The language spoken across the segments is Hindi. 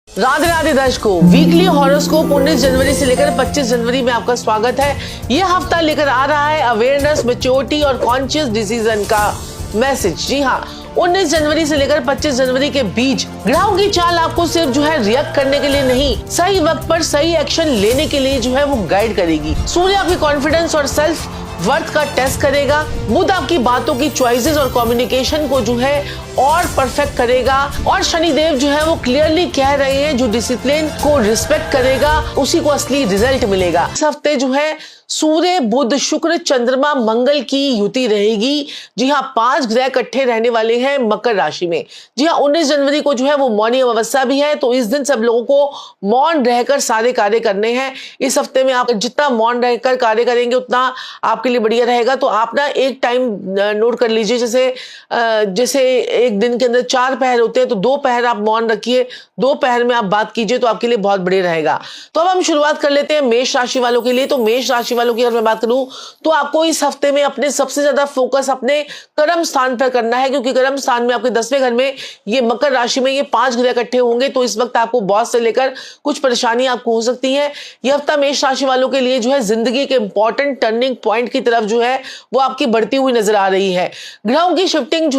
राधे राधे दर्शकों, वीकली हॉरोस्कोप 19 जनवरी से लेकर 25 जनवरी में आपका स्वागत है। यह हफ्ता लेकर आ रहा है अवेयरनेस, मैच्योरिटी और कॉन्शियस डिसीजन का मैसेज। जी हाँ, 19 जनवरी से लेकर 25 जनवरी के बीच ग्रहों की चाल आपको सिर्फ रिएक्ट करने के लिए नहीं, सही वक्त पर सही एक्शन लेने के लिए वो गाइड करेगी। सूर्य आपकी कॉन्फिडेंस और सेल्फ वर्थ का टेस्ट करेगा। बुध आपकी बातों की चॉइसेस और कम्युनिकेशन को और परफेक्ट करेगा। और शनिदेव वो क्लियरली कह रहे हैं, जो डिसिप्लिन को रिस्पेक्ट करेगा उसी को असली रिजल्ट मिलेगा। इस हफ्ते सूर्य, बुध, शुक्र, चंद्रमा, मंगल की युति रहेगी। जी हाँ, 5 ग्रह इकट्ठे रहने वाले हैं मकर राशि में। जी हाँ, 19 जनवरी को वो मौनी अमावस्या भी है, तो इस दिन सब लोगों को मौन रहकर सारे कार्य करने हैं। इस हफ्ते में आप जितना मौन रहकर कार्य करेंगे उतना आपके लिए बढ़िया रहेगा। तो आप एक टाइम नोट कर लीजिए, जैसे एक दिन के अंदर 4 पहर होते हैं, तो 2 पहर आप मौन रखिए, 2 पहर में आप बात कीजिए, तो आपके लिए बहुत बढ़िया रहेगा। तो अब हम शुरुआत कर लेते हैं मेष राशि वालों के लिए। तो मेष राशि वालों की अगर मैं बात करूं तो आपको इस हफ्ते में अपने सबसे ज्यादा फोकस अपने कर्म स्थान पर करना है, क्योंकि कर्म स्थान में आपके 10वें घर में ये मकर राशि में ये 5 ग्रह इकट्ठे होंगे। तो इस वक्त आपको बॉस से लेकर कुछ परेशानी आपको हो सकती है। यह हफ्ता मेष राशि वालों के लिए जिंदगी के इंपॉर्टेंट टर्निंग पॉइंट की तरफ वो आपकी बढ़ती हुई नजर आ रही है। ग्रहों की शिफ्टिंग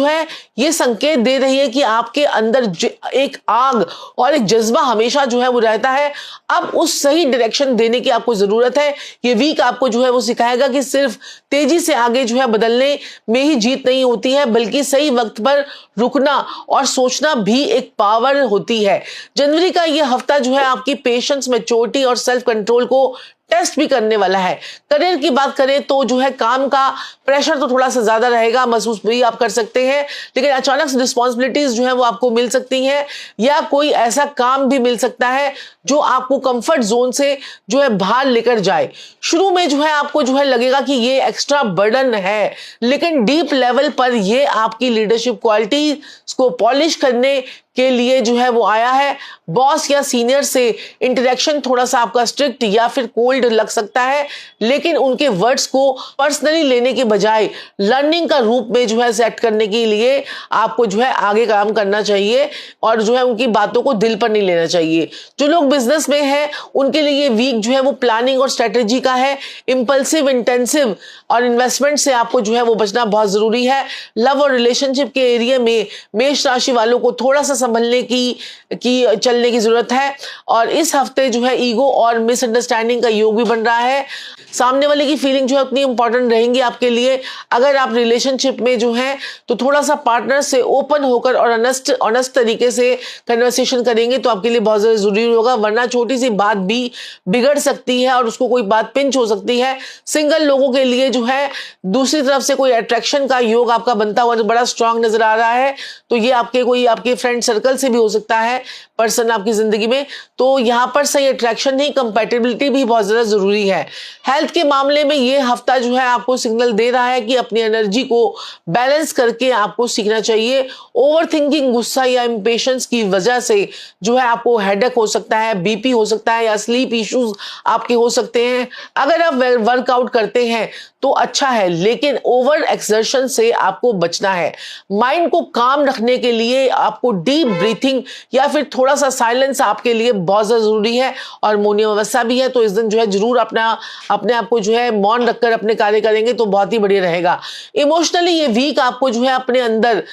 ये संकेत दे रही है कि आपके अंदर एक आग और एक जज्बा हमेशा वो रहता है। अब उस सही डायरेक्शन देने की आपको जरूरत है। ये वीक आपको वो सिखाएगा कि सिर्फ तेजी से आगे बदलने में ही जीत नहीं होती है, बल्कि सही वक्त पर रुकना और सोचना भी एक पावर होती है। जनवरी का यह हफ्ता आपकी पेशेंस, मैच्योरिटी और सेल्फ कंट्रोल को टेस्ट भी करने वाला है। करियर की बात करें तो काम का प्रेशर तो थोड़ा सा ज्यादा रहेगा, महसूस भी आप कर सकते हैं, लेकिन अचानक से रिस्पॉन्सिबिलिटीज वो आपको मिल सकती हैं, या कोई ऐसा काम भी मिल सकता है जो आपको कंफर्ट जोन से बाहर लेकर जाए। शुरू में आपको लगेगा कि ये एक्स्ट्रा बर्डन है, लेकिन डीप लेवल पर ये आपकी लीडरशिप क्वालिटी को पॉलिश करने के लिए वो आया है। बॉस या सीनियर से इंटरेक्शन थोड़ा सा आपका स्ट्रिक्ट या फिर कोल्ड लग सकता है, लेकिन उनके वर्ड्स को पर्सनली लेने के बजाय लर्निंग का रूप में सेट करने के लिए आपको आगे काम करना चाहिए, और उनकी बातों को दिल पर नहीं लेना चाहिए। जो लोग बिजनेस में हैं उनके लिए ये वीक वो प्लानिंग और स्ट्रेटेजी का है। इंपल्सिव, इंटेंसिव और इन्वेस्टमेंट से आपको वो बचना बहुत जरूरी है। लव और रिलेशनशिप के एरिया में मेष राशि वालों को थोड़ा सा संभलने की चलने की जरूरत है। और इस हफ्ते ईगो और मिसअंडरस्टैंडिंग का योग भी बन रहा है। सामने वाले की फीलिंग उतनी इंपॉर्टेंट रहेंगी आपके लिए। अगर आप रिलेशनशिप में तो थोड़ा सा पार्टनर से ओपन होकर और ऑनेस्ट तरीके से कन्वर्सेशन करेंगे तो आपके लिए बहुत ज्यादा जरूरी होगा, वरना छोटी सी बात भी बिगड़ सकती है और उसको कोई बात पिंच हो सकती है। सिंगल लोगों के लिए दूसरी तरफ से कोई अट्रैक्शन का योग आपका बनता हुआ बड़ा स्ट्रांग नजर आ रहा है। तो ये आपके फ्रेंड सर्कल से भी हो सकता है, पर्सन आपकी जिंदगी में। तो यहां पर सही अट्रैक्शन नहीं, कंपैटिबिलिटी भी बहुत ज्यादा जरूरी है। हेल्थ के मामले में ये हफ्ता आपको सिग्नल दे रहा है कि अपनी एनर्जी को बैलेंस करके आपको सीखना चाहिए। ओवर थिंकिंग, गुस्सा या इंपेशेंस की वजह से आपको हेडेक हो सकता है, बीपी हो सकता है, या स्लीप इश्यूज आपके हो सकते हैं। अगर आप वर्कआउट करते हैं तो अच्छा है, लेकिन ओवर एक्सर्शन से आपको बचना है। माइंड को काम रखने के लिए आपको डीप ब्रीथिंग या फिर थोड़ा सा साइलेंस आपके लिए बहुत ज्यादा जरूरी है। और मौनी अमावस्या भी है, तो इस दिन जरूर अपने आप को मौन रखकर अपने कार्य करेंगे तो बहुत ही बढ़िया रहेगा। इमोशनली ये वीक आपको अपने अंदर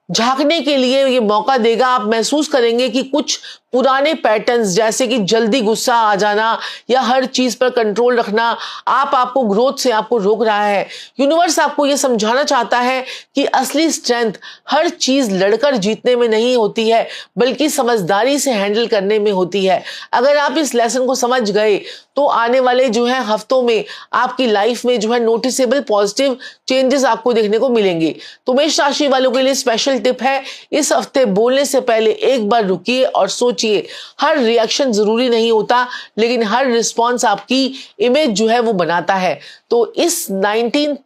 झांकने के लिए ये मौका देगा। आप महसूस करेंगे कि कुछ पुराने पैटर्न्स, जैसे कि जल्दी गुस्सा आ जाना या हर चीज पर कंट्रोल रखना, आपको ग्रोथ से आपको रोक रहा है। यूनिवर्स आपको ये समझाना चाहता है कि असली स्ट्रेंथ हर चीज लड़कर जीतने में नहीं होती है, बल्कि समझदारी से हैंडल करने में होती है। अगर आप इस लेसन को समझ गए तो आने वाले हफ्तों में आपकी लाइफ में नोटिसेबल पॉजिटिव चेंजेस आपको देखने को मिलेंगे। तो मेष राशि वालों के लिए स्पेशल टिप है, इस हफ्ते बोलने से पहले एक बार रुकिए और सोचिए। हर रिएक्शन जरूरी नहीं होता, लेकिन हर रिस्पॉन्स आपकी इमेज वो बनाता है। तो इस 19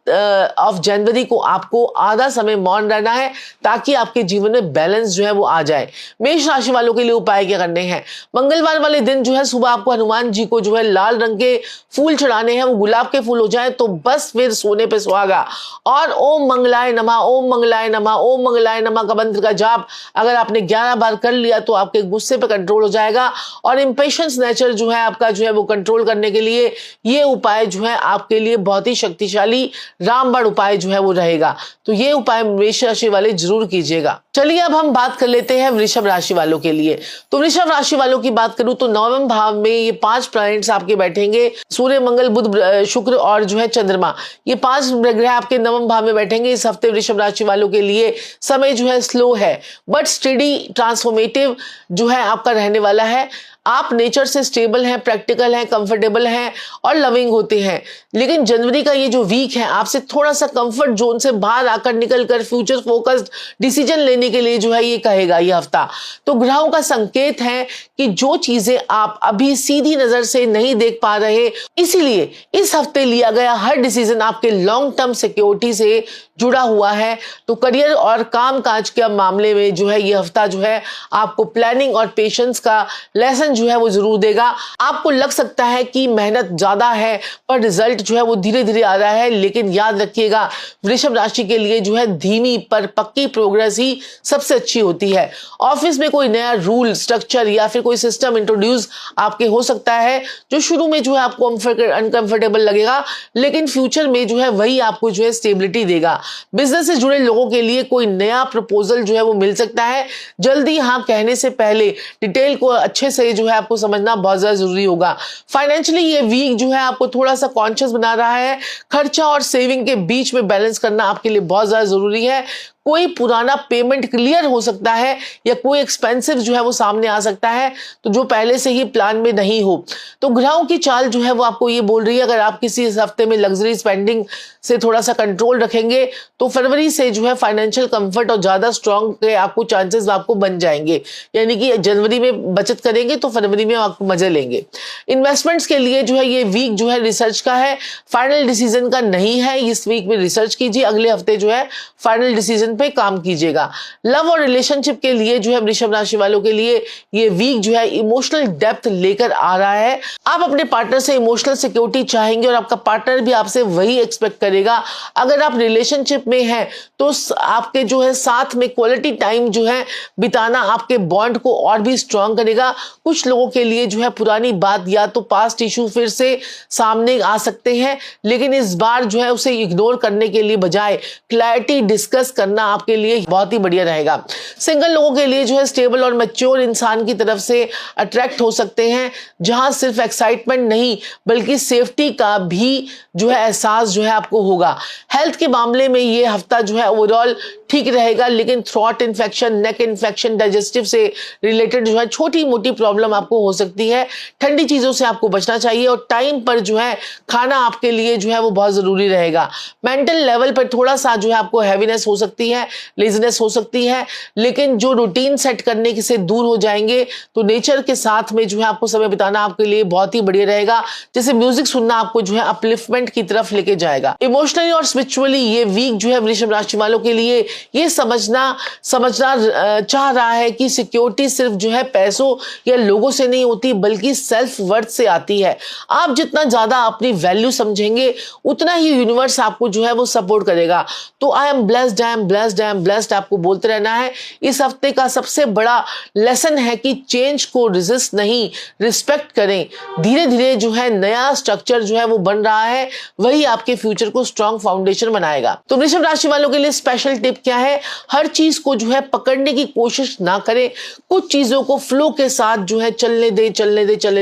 जनवरी को आपको आधा समय मौन रहना है, ताकि आपके जीवन में बैलेंस वो आ जाए। मेष राशि वालों के लिए उपाय क्या करने हैं? मंगलवार वाले दिन सुबह आपको हनुमान जी को लाल रंग के फूल चढ़ाने हैं। वो गुलाब के फूल हो जाए तो बस फिर सोने पे सुहागा। और ओम मंगलाय नमः, ओम मंगलाय नमः, ओम मंगलाय नमा का मंत्र का जाप अगर आपने 11 बार कर लिया तो आपके गुस्से पे कंट्रोल हो जाएगा और इंपेशेंस नेचर जो है आपका जो है वो कंट्रोल करने के लिए ये उपाय जो है आपके लिए बहुत ही शक्तिशाली रामबाण उपाय जो है वो रहेगा। तो ये उपाय मेष राशि वाले जरूर कीजिएगा। चलिए अब हम बात कर लेते हैं वृषभ राशि वालों के लिए। तो वृषभ राशि वालों की बात करूं तो नवम भाव में ये 5 प्लैनेट्स आपके बैठेंगे, सूर्य, मंगल, बुध, शुक्र और जो है चंद्रमा। ये 5 ग्रह आपके नवम भाव में बैठेंगे। इस हफ्ते वृषभ राशि वालों के लिए समय जो है स्लो है बट स्टडी ट्रांसफॉर्मेटिव जो है आपका रहने वाला है। आप नेचर से स्टेबल हैं, प्रैक्टिकल हैं, कंफर्टेबल हैं और लविंग होते हैं। लेकिन जनवरी का ये जो वीक है आपसे थोड़ा सा कंफर्ट जोन से बाहर आकर निकलकर फ्यूचर फोकस्ड डिसीजन लेने के लिए जो है ये कहेगा ये हफ्ता। तो ग्रहों का संकेत है कि जो चीजें आप अभी सीधी नजर से नहीं देख पा रहे, इसीलिए इस हफ्ते लिया गया हर डिसीजन आपके लॉन्ग टर्म सिक्योरिटी से जुड़ा हुआ है। तो करियर और काम काज के मामले में जो है ये हफ्ता जो है आपको प्लानिंग और पेशेंस का लेसन जो है वो जरूर देगा। आपको लग सकता है कि मेहनत ज्यादा है पर रिजल्ट जो है वो धीरे धीरे आ रहा है, लेकिन याद रखिएगा वृषभ राशि के लिए जो है धीमी पर पक्की प्रोग्रेस ही सबसे अच्छी होती है। ऑफिस में कोई नया रूल, स्ट्रक्चर या फिर कोई सिस्टम इंट्रोड्यूस आपके हो सकता है जो शुरू में जो है आपको अनकंफर्टेबल लगेगा, लेकिन फ्यूचर में जो है वही आपको जो है स्टेबिलिटी देगा। बिजनेस से जुड़े लोगों के लिए कोई नया प्रपोजल जो है वो मिल सकता है। जल्दी हाँ कहने से पहले डिटेल को अच्छे से जो है आपको समझना बहुत ज्यादा जरूरी होगा। फाइनेंशियली ये वीक जो है आपको थोड़ा सा कॉन्शियस बना रहा है। खर्चा और सेविंग के बीच में बैलेंस करना आपके लिए बहुत ज्यादा जरूरी है। कोई पुराना पेमेंट क्लियर हो सकता है या कोई एक्सपेंसिव जो है वो सामने आ सकता है तो जो पहले से ही प्लान में नहीं हो। तो ग्रहों की चाल जो है वो आपको ये बोल रही है अगर आप किसी इस हफ्ते में लग्जरी स्पेंडिंग से थोड़ा सा कंट्रोल रखेंगे तो फरवरी से जो है फाइनेंशियल कंफर्ट और ज्यादा स्ट्रॉन्ग के आपको चांसेस आपको बन जाएंगे। यानी कि जनवरी में बचत करेंगे तो फरवरी में आप मजे लेंगे। इन्वेस्टमेंट्स के लिए जो है ये वीक जो है रिसर्च का है, फाइनल डिसीजन का नहीं है। इस वीक में रिसर्च कीजिए, अगले हफ्ते जो है फाइनल डिसीजन पे काम कीजिएगा। लव और रिलेशनशिप के लिए जो है वृषभ राशि वालों के लिए ये वीक जो है इमोशनल डेप्थ लेकर आ रहा है। आप अपने पार्टनर से इमोशनल सिक्योरिटी चाहेंगे और आपका पार्टनर भी आपसे वही एक्सपेक्ट करेगा। अगर आप रिलेशनशिप में हैं तो आपके जो है साथ में क्वालिटी टाइम जो है बिताना आपके बॉन्ड को और भी स्ट्रांग करेगा। कुछ लोगों के लिए जो है पुरानी बात या तो पास्ट इशू फिर से सामने आ सकते हैं, लेकिन इस बार जो है उसे इग्नोर करने के लिए बजाय क्लैरिटी डिस्कस करना आपके लिए बहुत ही बढ़िया रहेगा। सिंगल लोगों के लिए जो है स्टेबल और मैच्योर इंसान की तरफ से अट्रैक्ट हो सकते हैं, जहां सिर्फ एक्साइटमेंट नहीं बल्कि सेफ्टी का भी जो है एहसास जो है आपको होगा। हेल्थ के मामले में ये हफ्ता जो है ओवरऑल ठीक रहेगा, लेकिन थ्रोट इन्फेक्शन, नेक इन्फेक्शन, डाइजेस्टिव से रिलेटेड जो है छोटी मोटी प्रॉब्लम आपको हो सकती है। ठंडी चीजों से आपको बचना चाहिए और टाइम पर जो है खाना आपके लिए जो है वो बहुत जरूरी रहेगा। मेंटल लेवल पर थोड़ा सा जो है आपको हैवीनेस हो सकती है, लेजीनेस हो सकती है, लेकिन जो रूटीन सेट करने से दूर हो जाएंगे तो नेचर के साथ में जो है आपको समय बिताना आपके लिए बहुत ही बढ़िया रहेगा। जैसे म्यूजिक सुनना आपको जो है अपलिफ्टमेंट की तरफ लेके जाएगा। इमोशनली और स्पिरिचुअली ये वीक जो है वृषभ राशि वालों के लिए ये समझना चाह रहा है कि सिक्योरिटी सिर्फ जो है पैसों या लोगों से नहीं होती बल्कि सेल्फ वर्थ से आती है। आप जितना ज्यादा अपनी वैल्यू समझेंगे उतना ही यूनिवर्स आपको जो है वो सपोर्ट करेगा। तो I am blessed, I am blessed, I am blessed आपको बोलते रहना है। इस हफ्ते का सबसे बड़ा लेसन है कि चेंज को रेजिस्ट नहीं, रिस्पेक्ट करें। धीरे धीरे जो है नया स्ट्रक्चर जो है वो बन रहा है, वही आपके फ्यूचर को स्ट्रॉन्ग फाउंडेशन बनाएगा। तो वृषभ राशि वालों के लिए स्पेशल टिप क्या है? हर चीज को जो है पकड़ने की कोशिश ना करें। कुछ चीजों को फ्लो के साथ जो है चलने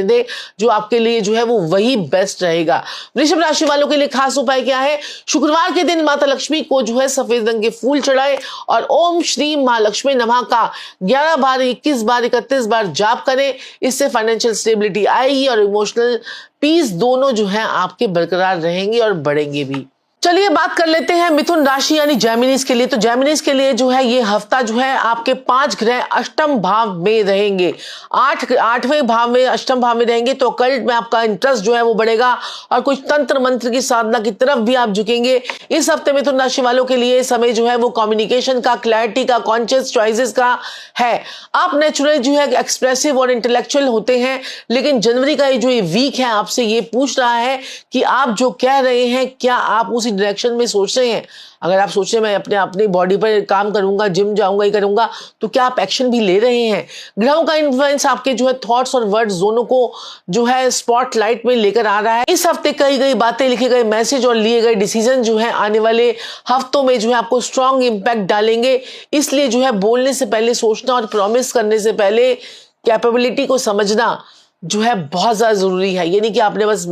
दे, जो आपके लिए जो है वो वही बेस्ट रहेगा। वृषभ राशि वालों के लिए खास उपाय क्या है? शुक्रवार के दिन माता लक्ष्मी को जो है सफेद रंग के फूल चढ़ाए और ओम श्री महालक्ष्मी नमः का 11 बार, 21 बार, 31 बार जाप करें। इससे फाइनेंशियल स्टेबिलिटी आएगी और इमोशनल पीस दोनों जो है आपके बरकरार रहेंगे और बढ़ेंगे भी। चलिए बात कर लेते हैं मिथुन राशि यानी जेमिनीज के लिए। तो जेमिनीज के लिए जो है ये हफ्ता जो है आपके 5 ग्रह अष्टम भाव में रहेंगे। 8वें भाव में, अष्टम भाव में रहेंगे तो कल्ट में आपका इंटरेस्ट जो है वो बढ़ेगा और कुछ तंत्र मंत्र की साधना की तरफ भी आप झुकेंगे। इस हफ्ते मिथुन राशि वालों के लिए समय जो है वो कम्युनिकेशन का, क्लैरिटी का, कॉन्शियस चॉइसेस का है। आप नेचुरल जो है एक्सप्रेसिव और इंटेलेक्चुअल होते हैं, लेकिन जनवरी का जो ये वीक है आपसे ये पूछ रहा है कि आप जो कह रहे हैं क्या आप उसी डायरेक्शन में सोच रहे हैं, अगर आप सोच रहे हैं मैं अपनी बॉडी पर काम करूंगा, जिम जाऊंगा, ये करूंगा, तो क्या आप एक्शन भी ले रहे हैं? ग्रहों का इन्फ्लुएंस आपके जो है थॉट्स और वर्ड्स दोनों को जो है स्पॉटलाइट में लेकर आ रहा है। इस हफ्ते कही गई बातें, लिखे गए मैसेज और लिए गए डिसीजन जो है आने वाले हफ्तों में जो है आपको स्ट्रॉन्ग इंपैक्ट डालेंगे। इसलिए जो है बोलने से पहले सोचना और प्रॉमिस करने से पहले कैपेबिलिटी को समझना जो है बहुत ज्यादा जरूरी है। ये नहीं कि आपने बस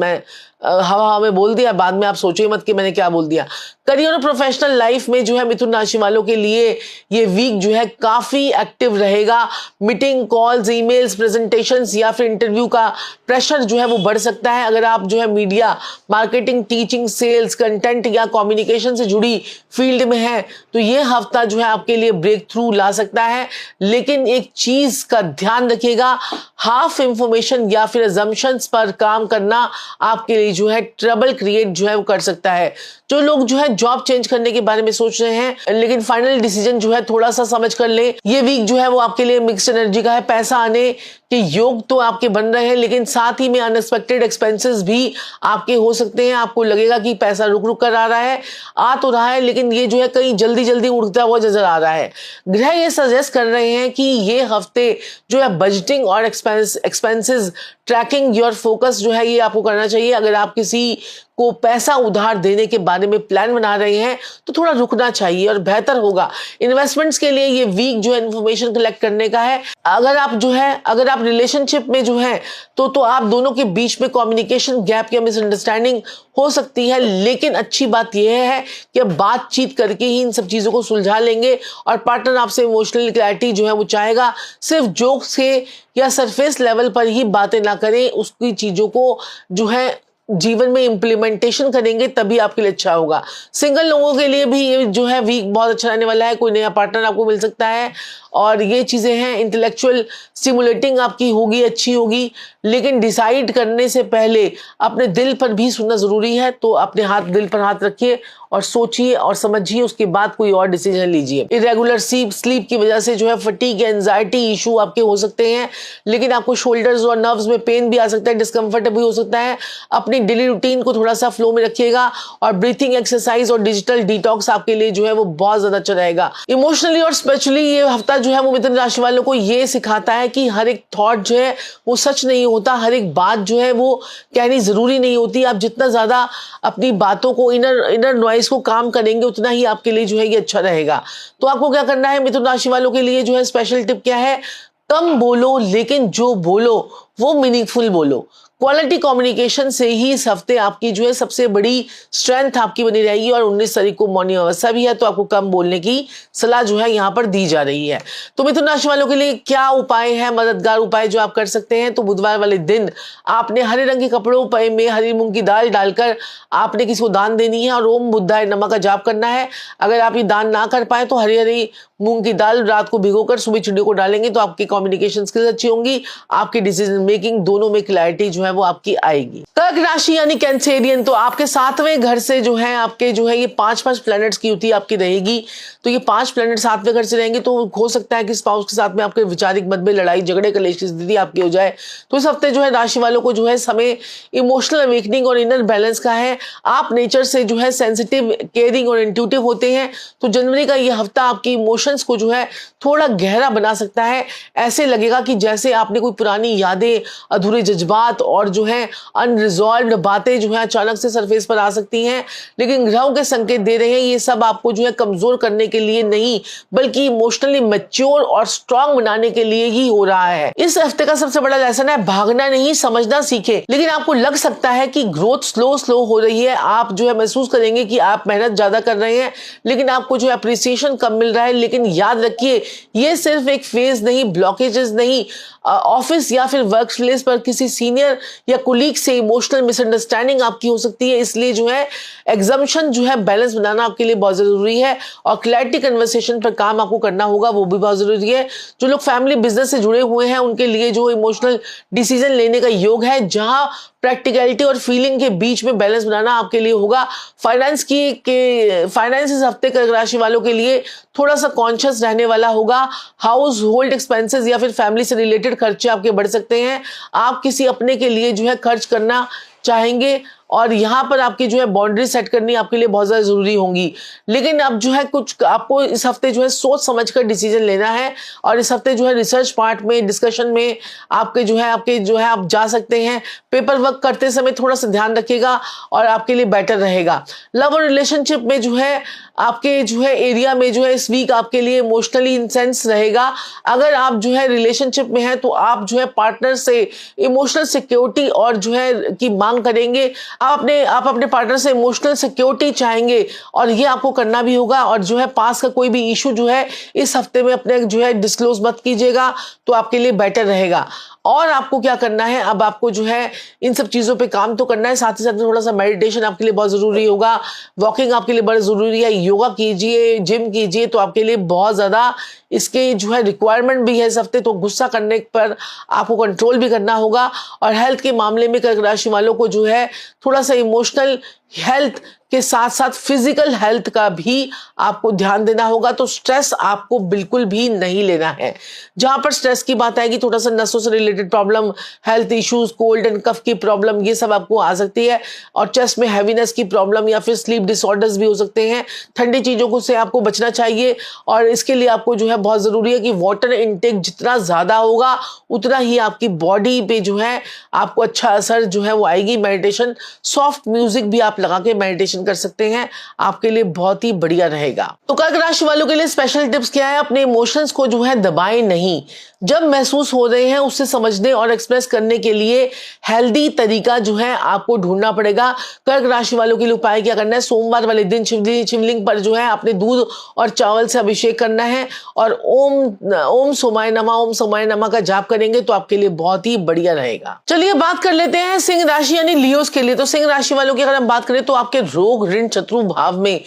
हवा में बोल दिया, बाद में आप सोचिए मत कि मैंने क्या बोल दिया। करियर और प्रोफेशनल लाइफ में जो है मिथुन राशि वालों के लिए ये वीक जो है काफी एक्टिव रहेगा। मीटिंग, कॉल्स, ईमेल्स, प्रेजेंटेशंस या फिर इंटरव्यू का प्रेशर जो है वो बढ़ सकता है। अगर आप जो है media, marketing, teaching, sales, content या कम्युनिकेशन से जुड़ी फील्ड में है तो ये हफ्ता जो है आपके लिए ब्रेक थ्रू ला सकता है। लेकिन एक चीज का ध्यान रखिएगा, हाफ इंफॉर्मेशन या फिर अजम्पशंस पर काम करना आपके लिए जो है ट्रबल क्रिएट जो है वो कर सकता है। जो लोग जो है जॉब चेंज करने के बारे में सोच रहे हैं लेकिन फाइनल डिसीजन जो है थोड़ा सा समझ कर ले। ये वीक जो है वो आपके लिए मिक्स्ड एनर्जी का है। पैसा आने के योग तो आपके बन रहे हैं लेकिन साथ ही में अनएक्सपेक्टेड एक्सपेंसेस भी आपके हो सकते हैं। आपको लगेगा कि पैसा रुक रुक कर आ रहा है, आ तो रहा है लेकिन ये जो है कहीं जल्दी जल्दी उड़ता हुआ नजर आ रहा है। ग्रह ये सजेस्ट कर रहे हैं कि ये हफ्ते जो है बजटिंग और एक्सपेंसेस ट्रैकिंग योर फोकस जो है ये आपको करना चाहिए। अगर आप किसी को पैसा उधार देने के बारे में प्लान बना रहे हैं तो थोड़ा रुकना चाहिए और बेहतर होगा। इन्वेस्टमेंट्स के लिए ये वीक जो है इन्फॉर्मेशन कलेक्ट करने का है। अगर आप रिलेशनशिप में जो है तो आप दोनों के बीच में कम्युनिकेशन गैप या मिसअंडरस्टैंडिंग हो सकती है, लेकिन अच्छी बात यह है कि बातचीत करके ही इन सब चीजों को सुलझा लेंगे और पार्टनर आपसे इमोशनल क्लैरिटी जो है वो चाहेगा। सिर्फ जोक से या सरफेस लेवल पर ही बातें ना करें, उसकी चीजों को जो है जीवन में इंप्लीमेंटेशन करेंगे तभी आपके लिए अच्छा होगा। सिंगल लोगों के लिए भी ये जो है वीक बहुत अच्छा रहने वाला है। कोई नया पार्टनर आपको मिल सकता है और ये चीजें हैं इंटेलेक्चुअल स्टिमुलेटिंग आपकी होगी, अच्छी होगी। लेकिन डिसाइड करने से पहले अपने दिल पर भी सुनना जरूरी है। तो अपने दिल पर हाथ रखिए और सोचिए और समझिए, उसके बाद कोई और डिसीजन लीजिए। इरेगुलर स्लीप की वजह से जो है फटीग, एंजाइटी इशू आपके हो सकते हैं, लेकिन आपको शोल्डर्स और नर्व्स में पेन भी आ सकता है, डिस्कम्फर्ट भी हो सकता है। अपनी डेली रूटीन को थोड़ा सा फ्लो में रखिएगा और ब्रीथिंग एक्सरसाइज और डिजिटल डिटॉक्स आपके लिए जो है वो बहुत ज्यादा अच्छा रहेगा। इमोशनली और स्पिरिचुअली ये हफ्ता जो है वो मिथुन राशि वालों को ये सिखाता है कि हर एक थॉट जो है वो सच नहीं होता, हर एक बात जो है वो कहनी जरूरी नहीं होती। आप जितना ज्यादा अपनी बातों को इनर नॉइज को काम करेंगे उतना ही आपके लिए जो है ये अच्छा रहेगा। तो आपको क्या करना है मिथुन राशि वालों के लिए जो है स्पेशल टिप क्या है? कम बोलो लेकिन जो बोलो वो मीनिंगफुल बोलो। क्वालिटी कम्युनिकेशन से ही इस हफ्ते आपकी जो है सबसे बड़ी स्ट्रेंथ आपकी बनी रहेगी। और 19 तारीख को मौनी अमावस्या भी है तो आपको कम बोलने की सलाह जो है यहाँ पर दी जा रही है। तो मिथुन राशि वालों के लिए क्या उपाय है, मददगार उपाय जो आप कर सकते हैं? तो बुधवार वाले दिन आपने हरे रंग के कपड़ों में हरी मूंग की दाल डालकर आपने किसी को दान देनी है और ओम बुद्धाय नमः का जाप करना है। अगर आप ये दान ना कर पाए तो हरी हरी मूंग की दाल रात को भिगोकर सुबह चिड़ियों को डालेंगे तो आपकी कम्युनिकेशन स्किल्स अच्छी होंगी, आपकी डिसीजन मेकिंग दोनों में क्लैरिटी जो है वो आपकी आएगी। कर्क राशि यानी कैंसेरियन, तो आपके 7वें घर से जो है आपके जो है ये 5-5 प्लैनेट्स की युति आपकी रहेगी। तो ये 5 प्लैनेट 7वें घर से रहेंगे तो हो सकता है कि स्पाउस के साथ में आपके वैचारिक मतभेद, लड़ाई झगड़े, कलेश की स्थिति आपकी हो जाए। तो इस हफ्ते जो है राशि वालों को जो है समय इमोशनल अवेकनिंग और इनर बैलेंस का है। आप नेचर से जो है सेंसिटिव, केयरिंग और इंट्यूटिव होते हैं तो जनवरी का ये हफ्ता आपकी इमोशंस को जो है थोड़ा गहरा बना सकता है। ऐसे लगेगा कि जैसे आपने कोई पुरानी यादें, अधूरे जज्बात और जो है अनरिजॉल्व्ड बातें जो है अचानक से सरफेस पर आ सकती हैं। लेकिन ग्रहों के संकेत दे रहे हैं ये सब आपको जो है कमजोर करने के लिए नहीं बल्कि इमोशनली मैच्योर और स्ट्रांग बनाने के लिए ही हो रहा है। इस हफ्ते का सबसे बड़ा लेसन है भागना नहीं, समझना सीखे। लेकिन आपको लग सकता है कि ग्रोथ स्लो हो रही है, आप जो है महसूस करेंगे कि आप मेहनत ज्यादा कर रहे हैं लेकिन आपको जो है अप्रिसिएशन कम मिल रहा है। लेकिन याद रखिए ये सिर्फ एक फेज नहीं, ब्लॉकेजेस नहीं। ऑफिस या फिर वर्क प्लेस पर किसी सीनियर या कुलीग से इमोशनल मिसअंडरस्टैंडिंग आपकी हो सकती है। इसलिए जो है एग्जम्पशन जो है बैलेंस बनाना आपके लिए बहुत जरूरी है और क्लैरिटी कन्वर्सेशन पर काम आपको करना होगा, वो भी बहुत जरूरी है। जो लोग फैमिली बिजनेस से जुड़े हुए हैं उनके लिए जो इमोशनल डिसीजन लेने का योग है, जहां प्रैक्टिकलिटी और फीलिंग के बीच में बैलेंस बनाना आपके लिए होगा। फाइनेंस इस हफ्ते कर्क राशि वालों के लिए थोड़ा सा कॉन्शियस रहने वाला होगा। हाउस होल्ड एक्सपेंसेस या फिर फैमिली से रिलेटेड खर्चे आपके बढ़ सकते हैं। आप किसी अपने के लिए जो है खर्च करना चाहेंगे और यहाँ पर आपकी जो है बाउंड्री सेट करनी आपके लिए बहुत ज़्यादा ज़रूरी होंगी। लेकिन अब जो है कुछ आपको इस हफ्ते जो है सोच समझ कर डिसीजन लेना है, और इस हफ्ते जो है रिसर्च पार्ट में, डिस्कशन में आपके जो है आप जा सकते हैं। पेपर वर्क करते समय थोड़ा सा ध्यान रखिएगा और आपके लिए बेटर रहेगा। लव और रिलेशनशिप में जो है आपके जो है एरिया में जो है इस वीक आपके लिए इमोशनली इंसेंस रहेगा। अगर आप जो है रिलेशनशिप में हैं तो आप जो है पार्टनर से इमोशनल सिक्योरिटी और जो है की मांग करेंगे। आप अपने पार्टनर से इमोशनल सिक्योरिटी चाहेंगे और ये आपको करना भी होगा। और जो है पास का कोई भी इशू जो है इस हफ्ते में अपने जो है डिस्क्लोज मत कीजिएगा, तो आपके लिए बेटर रहेगा। और आपको क्या करना है, अब आपको जो है इन सब चीज़ों पे काम तो करना है, साथ ही साथ थोड़ा सा मेडिटेशन आपके लिए बहुत ज़रूरी होगा। वॉकिंग आपके लिए बहुत ज़रूरी है। योगा कीजिए, जिम कीजिए, तो आपके लिए बहुत ज़्यादा इसके जो है रिक्वायरमेंट भी है इस हफ्ते। तो गुस्सा करने पर आपको कंट्रोल भी करना होगा। और हेल्थ के मामले में कर्क राशि वालों को जो है थोड़ा सा इमोशनल हेल्थ के साथ साथ फिजिकल हेल्थ का भी आपको ध्यान देना होगा। तो स्ट्रेस आपको बिल्कुल भी नहीं लेना है। जहां पर स्ट्रेस की बात आएगी, थोड़ा सा नसों से related problem, health issues, cold and cough की प्रॉब्लम, ये सब आपको आ सकती है। और चेस्ट में हैवीनेस की प्रॉब्लम या फिर स्लीप डिसऑर्डर्स भी हो सकते हैं। ठंडी चीजों को से आपको बचना चाहिए, और इसके लिए आपको जो है बहुत जरूरी है कि वाटर इनटेक जितना ज्यादा होगा उतना ही आपकी बॉडी पे जो है आपको अच्छा असर जो है वो आएगी। मेडिटेशन, सॉफ्ट म्यूजिक भी आप लगा के मेडिटेशन कर सकते हैं, आपके लिए बहुत ही बढ़िया रहेगा। तो कर्क राशि वालों के लिए स्पेशल टिप्स क्या है? अपने इमोशंस को जो है दबाएं नहीं। जब महसूस हो रहे हैं उससे समझने और एक्सप्रेस करने के लिए हेल्दी तरीका जो है आपको ढूंढना पड़ेगा। कर्क राशि वालों के लिए उपाय क्या करना है? सोमवार वाले दिन शिवलिंग पर जो है अपने दूध और चावल से अभिषेक करना है, और ओम सोमाय नमः का जाप करेंगे तो आपके लिए बहुत ही बढ़िया रहेगा। चलिए बात कर लेते हैं सिंह राशि यानी लियोस के लिए। तो सिंह राशि वालों की अगर हम बात करें तो आपके रोग, ऋण, शत्रु भाव में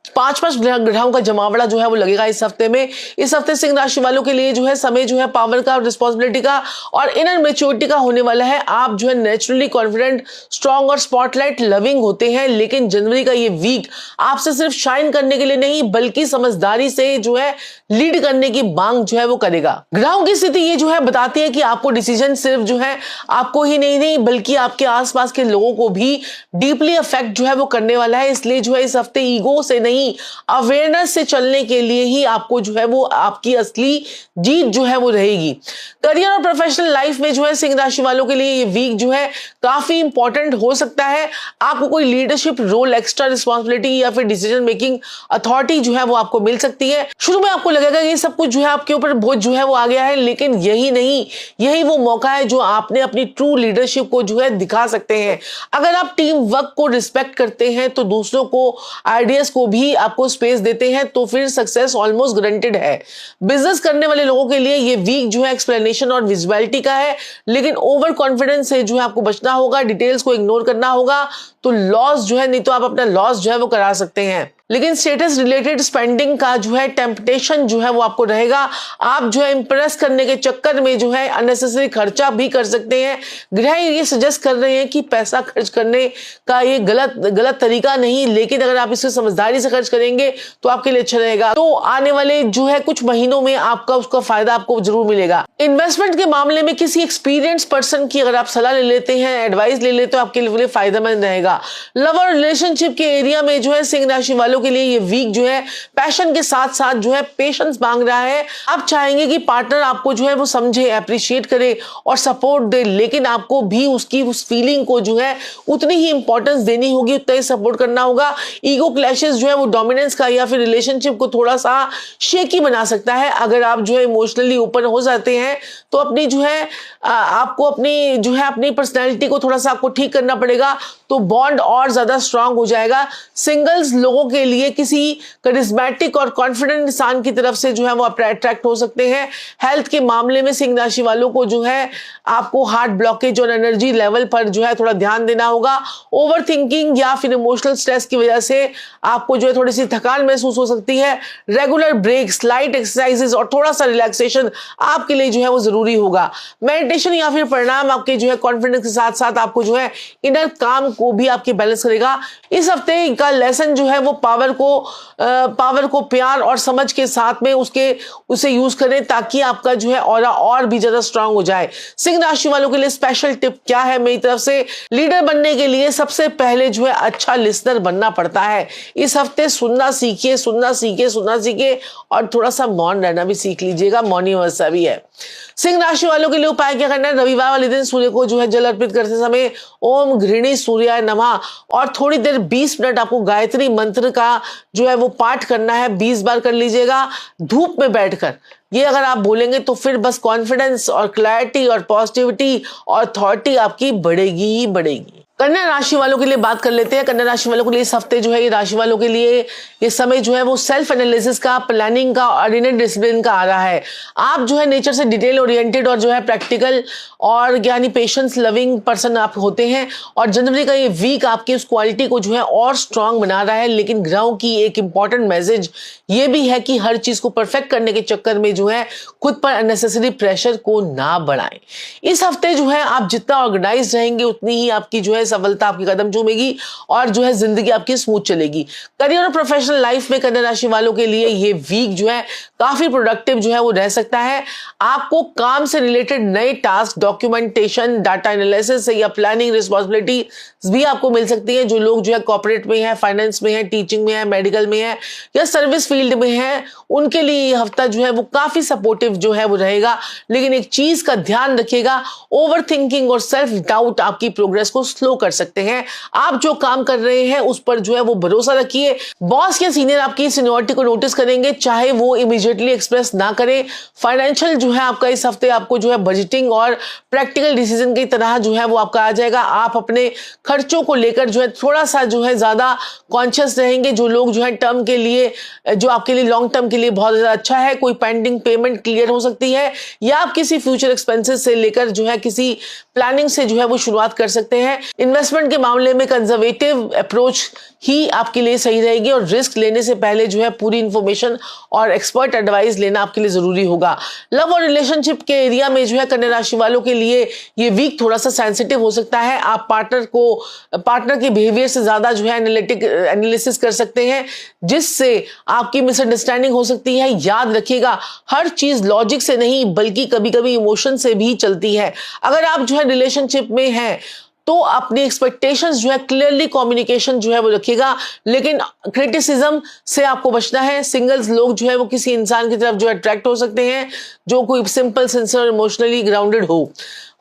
5 ग्रहों का जमावड़ा जो है वो लगेगा इस हफ्ते में। इस हफ्ते सिंह राशि वालों के लिए जो है समय जो है पावर का, रिस्पॉन्सिबिलिटी का और इनर मेच्योरिटी का होने वाला है। आप जो है नेचुरली कॉन्फिडेंट, स्ट्रांग और स्पॉटलाइट लविंग होते हैं, लेकिन जनवरी का ये वीक आपसे सिर्फ शाइन करने के लिए नहीं बल्कि समझदारी से जो है लीड करने की मांग जो है वो करेगा। ग्रहों की स्थिति ये जो है बताती है कि आपको डिसीजन सिर्फ जो है आपको ही नहीं बल्कि आपके आसपास के लोगों को भी डीपली अफेक्ट जो है वो करने वाला है। इसलिए जो है इस हफ्ते ईगो से नहीं, अवेयरनेस से चलने के लिए ही आपको जो है वो आपकी असली जीत जो है वो रहेगी। करियर और प्रोफेशनल लाइफ में जो है सिंह राशि वालों के लिए ये वीक जो है काफी इंपॉर्टेंट हो सकता है। आपको कोई लीडरशिप रोल, एक्स्ट्रा रिस्पॉन्सिबिलिटी या फिर डिसीजन मेकिंग अथॉरिटी जो है वो आपको मिल सकती है। शुरू में आपको लगेगा ये सब कुछ जो है आपके ऊपर बोझ जो है वो आ गया है, लेकिन यही वो मौका है जो आपने अपनी ट्रू लीडरशिप को जो है दिखा सकते हैं। अगर आप टीम वर्क को रिस्पेक्ट करते हैं तो दूसरों को, आइडियाज को भी आपको स्पेस देते हैं, तो फिर सक्सेस ऑलमोस्ट गारंटेड है। बिजनेस करने वाले लोगों के लिए ये वीक जो है एक्सप्लेनेशन और विजुअलिटी का है, लेकिन ओवर कॉन्फिडेंस से जो है आपको बचना होगा, डिटेल्स को इग्नोर करना होगा। तो लॉस जो है, नहीं तो आप अपना लॉस जो है वो करा सकते हैं। लेकिन स्टेटस रिलेटेड स्पेंडिंग का जो है टेम्पटेशन जो है वो आपको रहेगा। आप जो है इंप्रेस करने के चक्कर में जो है अननेसेसरी खर्चा भी कर सकते हैं। ग्रह ये सजेस्ट कर रहे हैं कि पैसा खर्च करने का ये गलत तरीका नहीं, लेकिन अगर आप इसे समझदारी से खर्च करेंगे तो आपके लिए अच्छा रहेगा। तो आने वाले जो है कुछ महीनों में आपका उसका फायदा आपको जरूर मिलेगा। इन्वेस्टमेंट के मामले में किसी एक्सपीरियंस पर्सन की अगर आप सलाह ले लेते हैं, एडवाइस ले लेते हो, आपके लिए फायदेमंद रहेगा। लव और रिलेशनशिप के एरिया में जो है सिंह राशि वालों के लिए ये वीक जो है पैशन के साथ साथ जो है पेशेंस मांग रहा है। आप चाहेंगे कि पार्टनर आपको जो है वो समझे, अप्रिशिएट करे और सपोर्ट दे, लेकिन आपको भी उसकी उस फीलिंग को जो है उतनी ही इंपॉर्टेंस देनी होगी, उतना ही सपोर्ट करना होगा। ईगो क्लैशेस जो है वो डोमिनेंस का या फिर रिलेशनशिप को थोड़ा सा शेकी बना सकता है। अगर आप जो है इमोशनली ओपन हो जाते हैं तो अपनी जो है आपको अपनी पर्सनैलिटी को थोड़ा सा आपको ठीक करना पड़ेगा, तो बॉन्ड और ज्यादा स्ट्रांग हो जाएगा। सिंगल्स लोगों के लिए किसी करिश्मेटिक और कॉन्फिडेंट इंसान की तरफ से जो है वो अट्रैक्ट हो सकते हैं। हेल्थ के मामले में सिंह राशि वालों को जो है आपको हार्ट ब्लॉकेज और एनर्जी लेवल पर जो है थोड़ा ध्यान देना होगा। ओवर थिंकिंग या फिर इमोशनल स्ट्रेस की वजह से आपको जो है थोड़ी सी थकान महसूस हो सकती है। रेगुलर ब्रेक्स, लाइट एक्सरसाइजेस और थोड़ा सा रिलैक्सेशन आपके लिए जो है वो जरूरी होगा। मेडिटेशन या फिर प्राणायाम आपके जो है कॉन्फिडेंस के साथ साथ आपको जो है इनर काम को भी आपके बैलेंस करेगा। इस हफ्ते का लेसन जो है वो पावर को प्यार और समझ के साथ में उसे यूज करें ताकि आपका जो है ऑरा और भी ज्यादा स्ट्रांग हो जाए। सिंह राशि वालों के लिए स्पेशल टिप क्या है मेरी तरफ से? लीडर बनने के लिए सबसे पहले जो है अच्छा लिसनर बनना पड़ता है। इस हफ्ते सुनना सीखिए और थोड़ा सा मौन रहना भी सीख लीजिएगा, मौनी अवस्था भी है। सिंह राशि वालों के लिए उपाय क्या करना है? रविवार वाले दिन सूर्य को जो है जल अर्पित करते समय ओम घृणी सूर्याय नमः और थोड़ी देर 20 मिनट आपको गायत्री मंत्र का जो है वो पाठ करना है, 20 बार कर लीजिएगा धूप में बैठकर। ये अगर आप बोलेंगे तो फिर बस कॉन्फिडेंस और क्लैरिटी और पॉजिटिविटी और अथॉरिटी आपकी बढ़ेगी ही बढ़ेगी। कन्या राशि वालों के लिए बात कर लेते हैं। कन्या राशि वालों के लिए इस हफ्ते जो है ये राशि वालों के लिए ये समय जो है वो सेल्फ एनालिसिस का, प्लानिंग का और इनर डिसिप्लिन का आ रहा है। आप जो है नेचर से डिटेल ओरिएंटेड और जो है प्रैक्टिकल और यानी पेशेंस लविंग पर्सन आप होते हैं और जनवरी का ये वीक आपकी उस क्वालिटी को जो है और स्ट्रांग बना रहा है। लेकिन ग्रहों की एक इंपॉर्टेंट मैसेज ये भी है कि हर चीज को परफेक्ट करने के चक्कर में जो है खुद पर अननेसेसरी प्रेशर को ना बढ़ाएं। इस हफ्ते जो है आप जितना ऑर्गेनाइज रहेंगे उतनी ही आपकी जो है सफलता आपकी कदम चूमेगी और जो है जिंदगी आपकी स्मूथ चलेगी। करियर और प्रोफेशनल लाइफ में कन्या राशि वालों के लिए ये वीक जो है काफी प्रोडक्टिव जो है वो रह सकता है। आपको काम से रिलेटेड नए टास्क, डॉक्यूमेंटेशन, डाटा एनालिसिस या प्लानिंग रिस्पॉन्सिबिलिटी भी आपको मिल सकती है। जो लोग जो है कॉर्पोरेट में है, फाइनेंस में है, टीचिंग में है, मेडिकल में है या सर्विस फील्ड में है, उनके लिए ये हफ्ता जो है वो काफी सपोर्टिव जो है वो रहेगा। लेकिन एक चीज का ध्यान रखिएगा, ओवर थिंकिंग और सेल्फ डाउट आपकी प्रोग्रेस को स्लो कर सकते हैं। आप जो काम कर रहे हैं उस पर जो है वो भरोसा रखिए। बॉस या सीनियर आपकी सीनियरिटी को नोटिस करेंगे, चाहे वो इमीडिएटली एक्सप्रेस ना करें। फाइनेंशियल जो है आपका इस हफ्ते आपको जो है बजटिंग और प्रैक्टिकल डिसीजन की तरह जो है वो आपका आ जाएगा। आप अपने खर्चों को लेकर जो है थोड़ा सा जो है ज्यादा कॉन्शियस रहेंगे। जो लोग जो है टर्म के लिए, जो आपके लिए लॉन्ग टर्म के लिए बहुत ज्यादा अच्छा है, कोई पेंडिंग पेमेंट क्लियर हो सकती है या आप किसी फ्यूचर एक्सपेंसेस से लेकर जो है किसी प्लानिंग से जो है वो शुरुआत कर सकते हैं। इन्वेस्टमेंट के मामले में कंजर्वेटिव अप्रोच ही आपके लिए सही रहेगी और रिस्क लेने से पहले जो है पूरी इंफॉर्मेशन और एक्सपर्ट एडवाइस लेना आपके लिए जरूरी होगा। लव और रिलेशनशिप के एरिया में जो है कन्या राशि वालों के लिए ये वीक थोड़ा सा सेंसिटिव हो सकता है। आप पार्टनर के बिहेवियर से ज्यादा जो है एनालिसिस कर सकते हैं, जिससे आपकी मिसअंडरस्टैंडिंग हो सकती है। याद रखिएगा, हर चीज लॉजिक से नहीं बल्कि कभी कभी इमोशन से भी चलती है। अगर आप जो है रिलेशनशिप में हैं तो अपनी एक्सपेक्टेशंस जो है क्लियरली कम्युनिकेशन जो है वो रखिएगा, लेकिन क्रिटिसिज्म से आपको बचना है। सिंगल्स लोग जो है वो किसी इंसान की तरफ जो अट्रैक्ट हो सकते हैं जो कोई सिंपल, सिंसियर, इमोशनली ग्राउंडेड हो।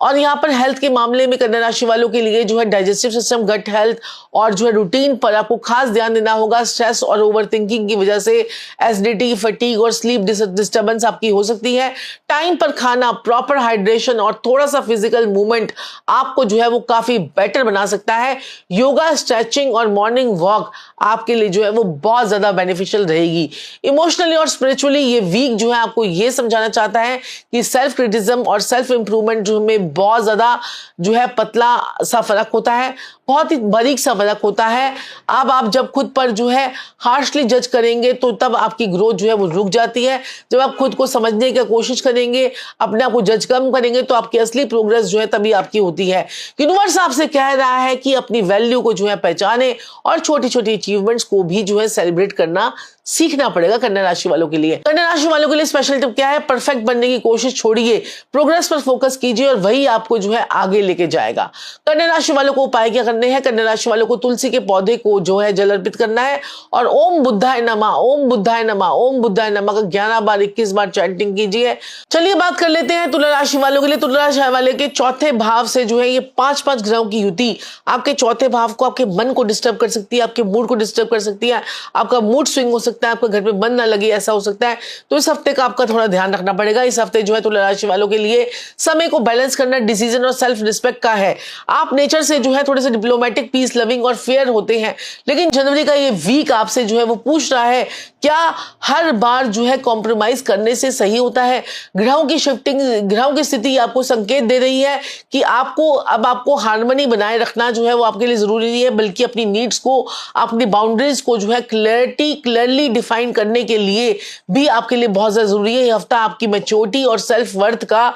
और यहाँ पर हेल्थ के मामले में कन्या राशि वालों के लिए जो है डाइजेस्टिव सिस्टम, गट हेल्थ और जो है रूटीन पर आपको खास ध्यान देना होगा। स्ट्रेस और ओवर थिंकिंग की वजह से एसिडिटी, फटीग और स्लीप डिस्टर्बेंस आपकी हो सकती है। टाइम पर खाना, प्रॉपर हाइड्रेशन और थोड़ा सा फिजिकल मूवमेंट आपको जो है वो काफी बेटर बना सकता है। योगा, स्ट्रेचिंग और मॉर्निंग वॉक आपके लिए जो है वो बहुत ज्यादा बेनिफिशियल रहेगी। इमोशनली और स्पिरिचुअली ये वीक जो है आपको ये समझाना चाहता है कि सेल्फ क्रिटिसिज्म और सेल्फ इंप्रूवमेंट जो में बहुत ज्यादा जो है पतला सा फर्क होता है, बहुत ही बारीक सा फर्क होता है। अब आप जब खुद पर जो है हार्शली जज करेंगे तो तब आपकी ग्रोथ जो है वो रुक जाती है। जब आप खुद को समझने की कोशिश करेंगे, अपने आप को जज कम करेंगे तो आपकी असली प्रोग्रेस जो है तभी आपकी होती है। यूनिवर्स आपसे कह रहा है कि अपनी वैल्यू को जो है पहचाने और छोटी छोटी अचीवमेंट्स को भी जो है सेलिब्रेट करना सीखना पड़ेगा कन्या राशि वालों के लिए। कन्या राशि वालों के लिए स्पेशल टिप क्या है? परफेक्ट बनने की कोशिश छोड़िए, प्रोग्रेस पर फोकस कीजिए और वही आपको जो है आगे लेके जाएगा। कन्या राशि वालों को उपाय क्या करने हैं? कन्या राशि वालों को तुलसी के पौधे को जो है जल अर्पित करना है और ओम बुद्धाय नमः, ओम बुद्धाय नमः, ओम बुद्धाय नमः का 11 बार 21 बार चैंटिंग कीजिए। चलिए बात कर लेते हैं तुला राशि वालों के लिए। तुला राशि वाले के चौथे भाव से जो है ये 5-5 ग्रहों की युति आपके चौथे भाव को, आपके मन को डिस्टर्ब कर सकती है, आपके मूड को डिस्टर्ब कर सकती है, आपका मूड स्विंग हो सकता है, आपके घर पे मन ना लगे ऐसा हो सकता है। तो इस हफ्ते का आपका थोड़ा ध्यान रखना पड़ेगा। इस हफ्ते जो है तुला राशि वालों के लिए समय को बैलेंस करना डिसीजन और सेल्फ रिस्पेक्ट का है। आप नेचर से जो है थोड़े से डिप्लोमेटिक, पीस लविंग और फेयर होते हैं, लेकिन जनवरी का ये वीक आपसे जो है वो पूछ रहा है क्या हर बार जो है कॉम्प्रोमाइज करने से सही होता है? ग्रहों की शिफ्टिंग, ग्रहों की स्थिति आपको संकेत दे रही है कि आपको हार्मनी बनाए रखना जो है वो आपके लिए जरूरी नहीं है, बल्कि अपनी नीड्स को, अपनी बाउंड्रीज को जो है क्लियरली डिफाइन करने के लिए भी आपके लिए बहुत ज्यादा जरूरी है। ये हफ्ता आपकी मैच्योरिटी और सेल्फ वर्थ का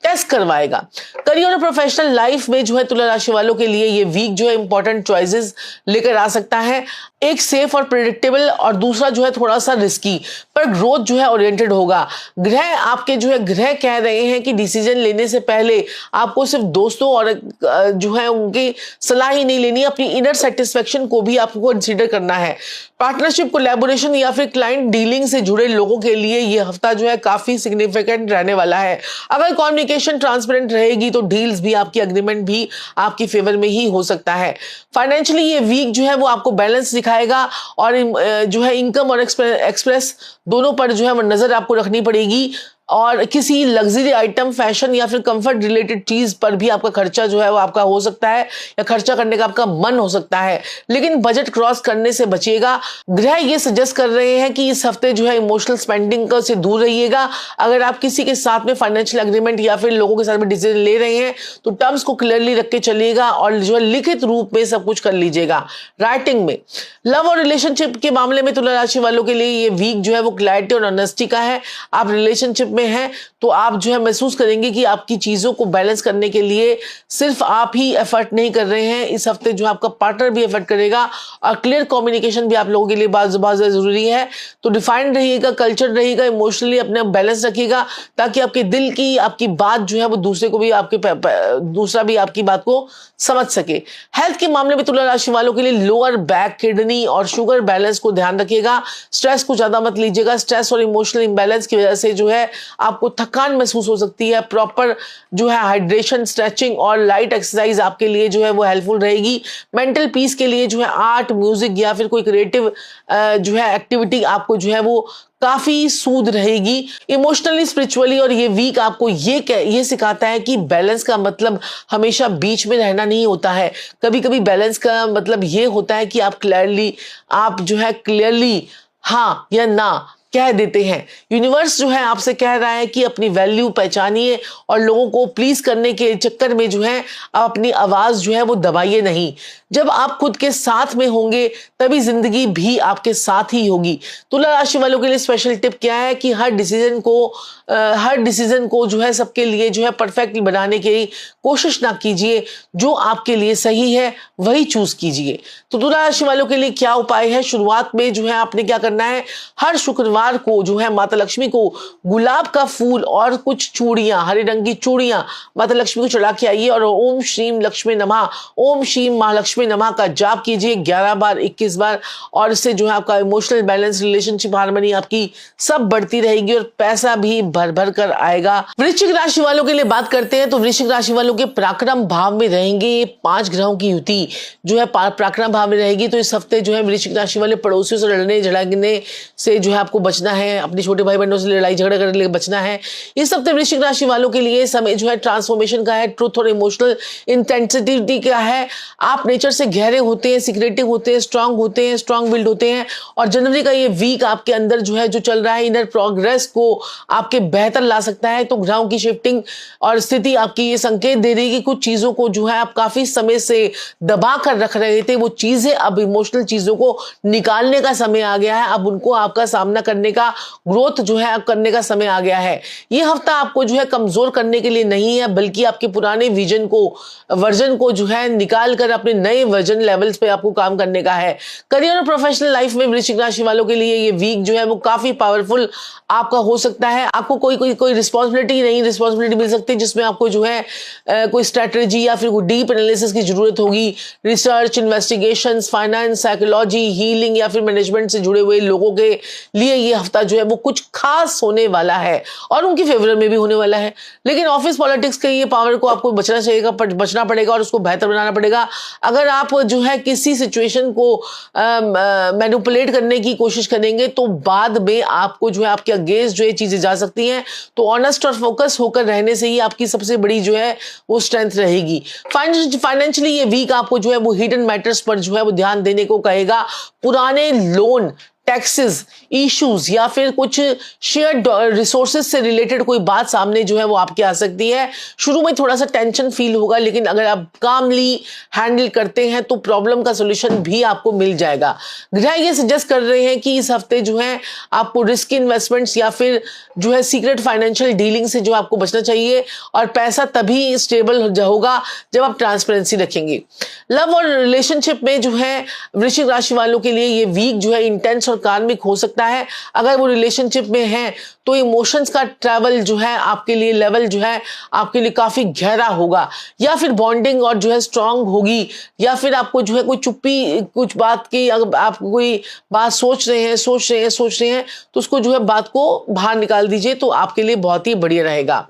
टेस्ट करवाएगा। करियर और प्रोफेशनल लाइफ में जो है तुला राशि वालों के लिए ये वीक जो है इंपॉर्टेंट चॉइसेस लेकर आ सकता है। एक सेफ और प्रेडिक्टेबल और दूसरा जो है थोड़ा सा रिस्की, पर ग्रोथ जो है ओरिएंटेड होगा। ग्रह आपके जो है ग्रह कह रहे हैं कि डिसीजन लेने से पहले आपको सिर्फ दोस्तों और जो है उनकी सलाह ही नहीं लेनी, अपनी इनर सेटिस्फेक्शन को भी आपको कंसीडर करना है। पार्टनरशिप, कोलैबोरेशन या फिर क्लाइंट डीलिंग से जुड़े लोगों के लिए ये हफ्ता जो है काफी सिग्निफिकेंट रहने वाला है। अगर कम्युनिकेशन ट्रांसपेरेंट रहेगी तो डील्स भी, आपकी एग्रीमेंट भी आपकी फेवर में ही हो सकता है। फाइनेंशियली ये वीक जो है वो आपको बैलेंस दिखाएगा और जो है इनकम और एक्सप्रेस दोनों पर जो है वो नजर आपको रखनी पड़ेगी, और किसी लग्जरी आइटम, फैशन या फिर कंफर्ट रिलेटेड चीज पर भी आपका खर्चा जो है वो आपका हो सकता है या खर्चा करने का आपका मन हो सकता है, लेकिन बजट क्रॉस करने से बचिएगा। ग्रह ये सजेस्ट कर रहे हैं कि इस हफ्ते जो है इमोशनल स्पेंडिंग से दूर रहिएगा। अगर आप किसी के साथ में फाइनेंशियल एग्रीमेंट या फिर लोगों के साथ में डिसीजन ले रहे हैं तो टर्म्स को क्लियरली रख के चलिएगा और जो है लिखित रूप में सब कुछ कर लीजिएगा। राइटिंग में, लव और रिलेशनशिप के मामले में तुला राशि वालों के लिए ये वीक जो है वो क्लैरिटी और ऑनेस्टी का है। आप रिलेशनशिप में हैं तो आप जो है महसूस करेंगे कि आपकी चीजों को बैलेंस करने के लिए सिर्फ आप ही एफर्ट नहीं कर रहे हैं, इस हफ्ते जो आपका पार्टनर भी एफर्ट करेगा और क्लियर कम्युनिकेशन भी आप लोगों के लिए बहुत जरूरी है। तो डिफाइंड रहिएगा, कल्चर रहेगा, इमोशनली अपने बैलेंस रखिएगा ताकि आपके दिल की आपकी बात जो है वो दूसरे को भी दूसरा भी आपकी बात को समझ सके। हेल्थ के मामले में तुला राशि वालों के लिए लोअर बैक, किडनी और शुगर बैलेंस को ध्यान रखिएगा। स्ट्रेस को ज्यादा मत लीजिएगा। स्ट्रेस और इमोशनल इंबैलेंस की वजह से जो है आपको थकान महसूस हो सकती है। प्रॉपर जो है हाइड्रेशन, स्ट्रेचिंग और लाइट एक्सरसाइज आपके लिए जो है वो हेल्पफुल रहेगी। मेंटल पीस के लिए जो है आर्ट, म्यूजिक या फिर कोई क्रिएटिव जो है एक्टिविटी आपको जो है वो काफी सूद रहेगी। इमोशनली, स्पिरिचुअली और ये वीक आपको ये सिखाता है कि बैलेंस का मतलब हमेशा बीच में रहना नहीं होता है। कभी कभी बैलेंस का मतलब ये होता है कि आप क्लियरली हाँ या ना कह देते हैं। यूनिवर्स जो है आपसे कह रहा है कि अपनी वैल्यू पहचानिए और लोगों को प्लीज करने के चक्कर में जो है अपनी आवाज जो है वो दबाइए नहीं। जब आप खुद के साथ में होंगे तभी जिंदगी भी आपके साथ ही होगी। तुला राशि वालों के लिए स्पेशल टिप क्या है कि हर डिसीजन को जो है सबके लिए जो है परफेक्ट बनाने की कोशिश ना कीजिए। जो आपके लिए सही है वही चूज कीजिए। तो तुला राशि वालों के लिए क्या उपाय है? शुरुआत में जो है आपने क्या करना है, हर शुक्रवार को जो है माता लक्ष्मी को गुलाब का फूल और कुछ चूड़ियां, हरे रंग की चूड़ियां माता लक्ष्मी को चढ़ा के आइए और ओम श्रीम लक्ष्मी नमः, ओम श्रीम महालक्ष्मी नमः का जाप कीजिए 11 बार, 21 बार, और इससे जो है आपका इमोशनल बैलेंस, रिलेशनशिप हार्मनी आपकी सब बढ़ती रहेगी और पैसा भी भर भर कर आएगा। वृश्चिक राशि वालों के लिए बात करते हैं तो वृश्चिक राशि वालों के पराक्रम भाव में रहेंगे 5 ग्रहों की युति जो है पराक्रम भाव में रहेगी। तो इस हफ्ते जो है वृश्चिक राशि वाले पड़ोसियों से लड़ने झगड़ने से जो है आपको बचना है। अपने छोटे भाई बहनों से लड़ाई झगड़ा करने बचना है। इस हफ्ते वृश्चिक राशि वालों के लिए समय जो है ट्रांसफॉर्मेशन का है, ट्रुथ और इमोशनल इंटेंसिटी का है। आप नेचर से गहरे होते हैं, सीक्रेटिव होते हैं, स्ट्रांग विल्ड होते हैं और जनवरी का ये वीक आपके अंदर जो है जो चल रहा है इनर प्रोग्रेस को आपके बेहतर ला सकता है। तो ग्रहों की शिफ्टिंग और स्थिति आपकी ये संकेत दे रही है कि कुछ चीजों को जो है आप काफी समय से दबा कर रख रहे थे, वो चीजें अब इमोशनल चीजों को निकालने का समय आ गया है। अब उनको आपका सामना करने का, ग्रोथ जो है करने का समय आ गया है। ये हफ्ता आपको जो है कमजोर करने के लिए नहीं है, बल्कि आपके पुराने वर्जन को जो है निकाल कर अपने नए वर्जन लेवल्स पे आपको काम करने का है। करियर और प्रोफेशनल लाइफ में वृश्चिक राशि वालों के लिए ये वीक जो है वो काफी पावरफुल आपका हो सकता है। आपको कोई रिस्पॉन्सिबिलिटी मिल सकती है जिसमें आपको जो है कोई स्ट्रेटेजी या फिर कोई डीप एनालिसिस की जरूरत होगी। Research, investigations, finance, psychology, healing या फिर मैनेजमेंट से जुड़े हुए लोगों के लिए ये हफ्ता जो है वो कुछ खास होने वाला है और उनकी फेवर में भी होने वाला है। लेकिन ऑफिस पॉलिटिक्स के ये पावर को आपको बचना पड़ेगा और उसको बेहतर बनाना पड़ेगा। अगर आप जो है किसी सिचुएशन को मैनिपुलेट करने की कोशिश करेंगे तो बाद में आपको जो है आपके अगेंस्ट जो है चीजें जा सकती हैं। तो ऑनेस्ट और फोकस होकर रहने से ही आपकी सबसे बड़ी जो है वो स्ट्रेंथ रहेगी। फाइनेंशियली ये वीक आपको जो है वो हिडन मैटर्स पर जो है वो ध्यान देने को कहेगा। पुराने लोन, टैक्सेस इश्यूज या फिर कुछ शेयर रिसोर्सेज से रिलेटेड कोई बात सामने जो है वो आपके आ सकती है। शुरू में थोड़ा सा टेंशन फील होगा, लेकिन अगर आप कामली हैंडल करते हैं तो प्रॉब्लम का सोल्यूशन भी आपको मिल जाएगा। ग्रह ये सजेस्ट कर रहे हैं कि इस हफ्ते जो है आपको रिस्क इन्वेस्टमेंट्स या फिर जो है सीक्रेट फाइनेंशियल डीलिंग से जो आपको बचना चाहिए, और पैसा तभी स्टेबल होगा जब आप ट्रांसपेरेंसी रखेंगे। लव और रिलेशनशिप में जो है वृश्चिक राशि वालों के लिए ये वीक जो है इंटेंस और कार्मिक हो सकता है। अगर वो रिलेशनशिप में है तो इमोशंस का ट्रैवल जो है आपके लिए लेवल जो है आपके लिए काफी गहरा होगा, या फिर बॉन्डिंग और जो है स्ट्रांग होगी, या फिर आपको जो है कोई चुप्पी कुछ बात की, अगर आप कोई बात सोच रहे हैं तो उसको जो है बात को बाहर निकाल दीजिए, तो आपके लिए बहुत ही बढ़िया रहेगा।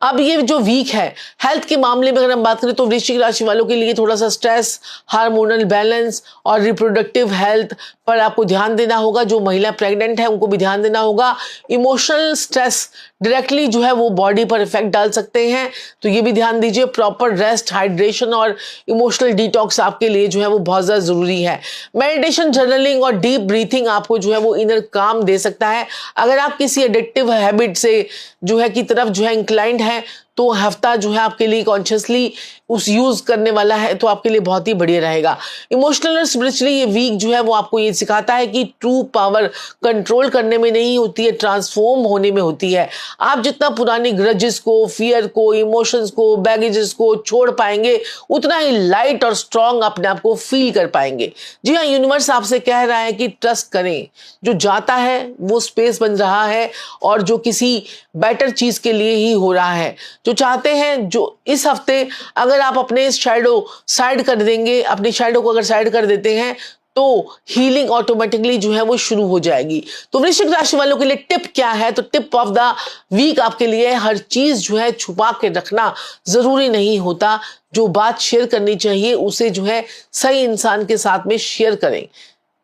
अब ये जो वीक है हेल्थ के मामले में अगर हम बात करें तो वृश्चिक राशि वालों के लिए थोड़ा सा स्ट्रेस, हार्मोनल बैलेंस और रिप्रोडक्टिव हेल्थ पर आपको ध्यान देना होगा। जो महिला प्रेग्नेंट है उनको भी ध्यान देना होगा। इमोशनल स्ट्रेस डायरेक्टली जो है वो बॉडी पर इफेक्ट डाल सकते हैं, तो ये भी ध्यान दीजिए। प्रॉपर रेस्ट, हाइड्रेशन और इमोशनल डिटॉक्स आपके लिए जो है वो बहुत ज़्यादा ज़रूरी है। मेडिटेशन, जर्नलिंग और डीप ब्रीथिंग आपको जो है वो इनर काम दे सकता है। अगर आप किसी एडिक्टिव हैबिट से जो है की तरफ जो है इंक्लाइंड है तो हफ्ता जो है आपके लिए कॉन्शियसली उस यूज करने वाला है, तो आपके लिए बहुत ही बढ़िया रहेगा। इमोशनल और स्पिरिचुअली ये वीक जो है वो आपको ये सिखाता है कि ट्रू पावर कंट्रोल करने में नहीं होती है, ट्रांसफॉर्म होने में होती है। आप जितना पुरानी ग्रजेस को, फियर को, इमोशंस को, बैगेजेस को छोड़ पाएंगे, उतना ही लाइट और स्ट्रांग अपने आप को फील कर पाएंगे। जी हाँ, यूनिवर्स आपसे कह रहा है कि ट्रस्ट करें। जो जाता है वो स्पेस बन रहा है, और जो किसी बेटर चीज के लिए ही हो रहा है। जो चाहते हैं, जो इस हफ्ते अगर आप अपने शैडो साइड कर देंगे, अपनी शैडो को अगर साइड कर देते हैं तो हीलिंग ऑटोमेटिकली जो है वो शुरू हो जाएगी। तो वृश्चिक राशि वालों के लिए टिप क्या है? तो टिप ऑफ द वीक आपके लिए हर चीज जो है छुपा के रखना जरूरी नहीं होता। जो बात शेयर करनी चाहिए उसे जो है सही इंसान के साथ में शेयर करें।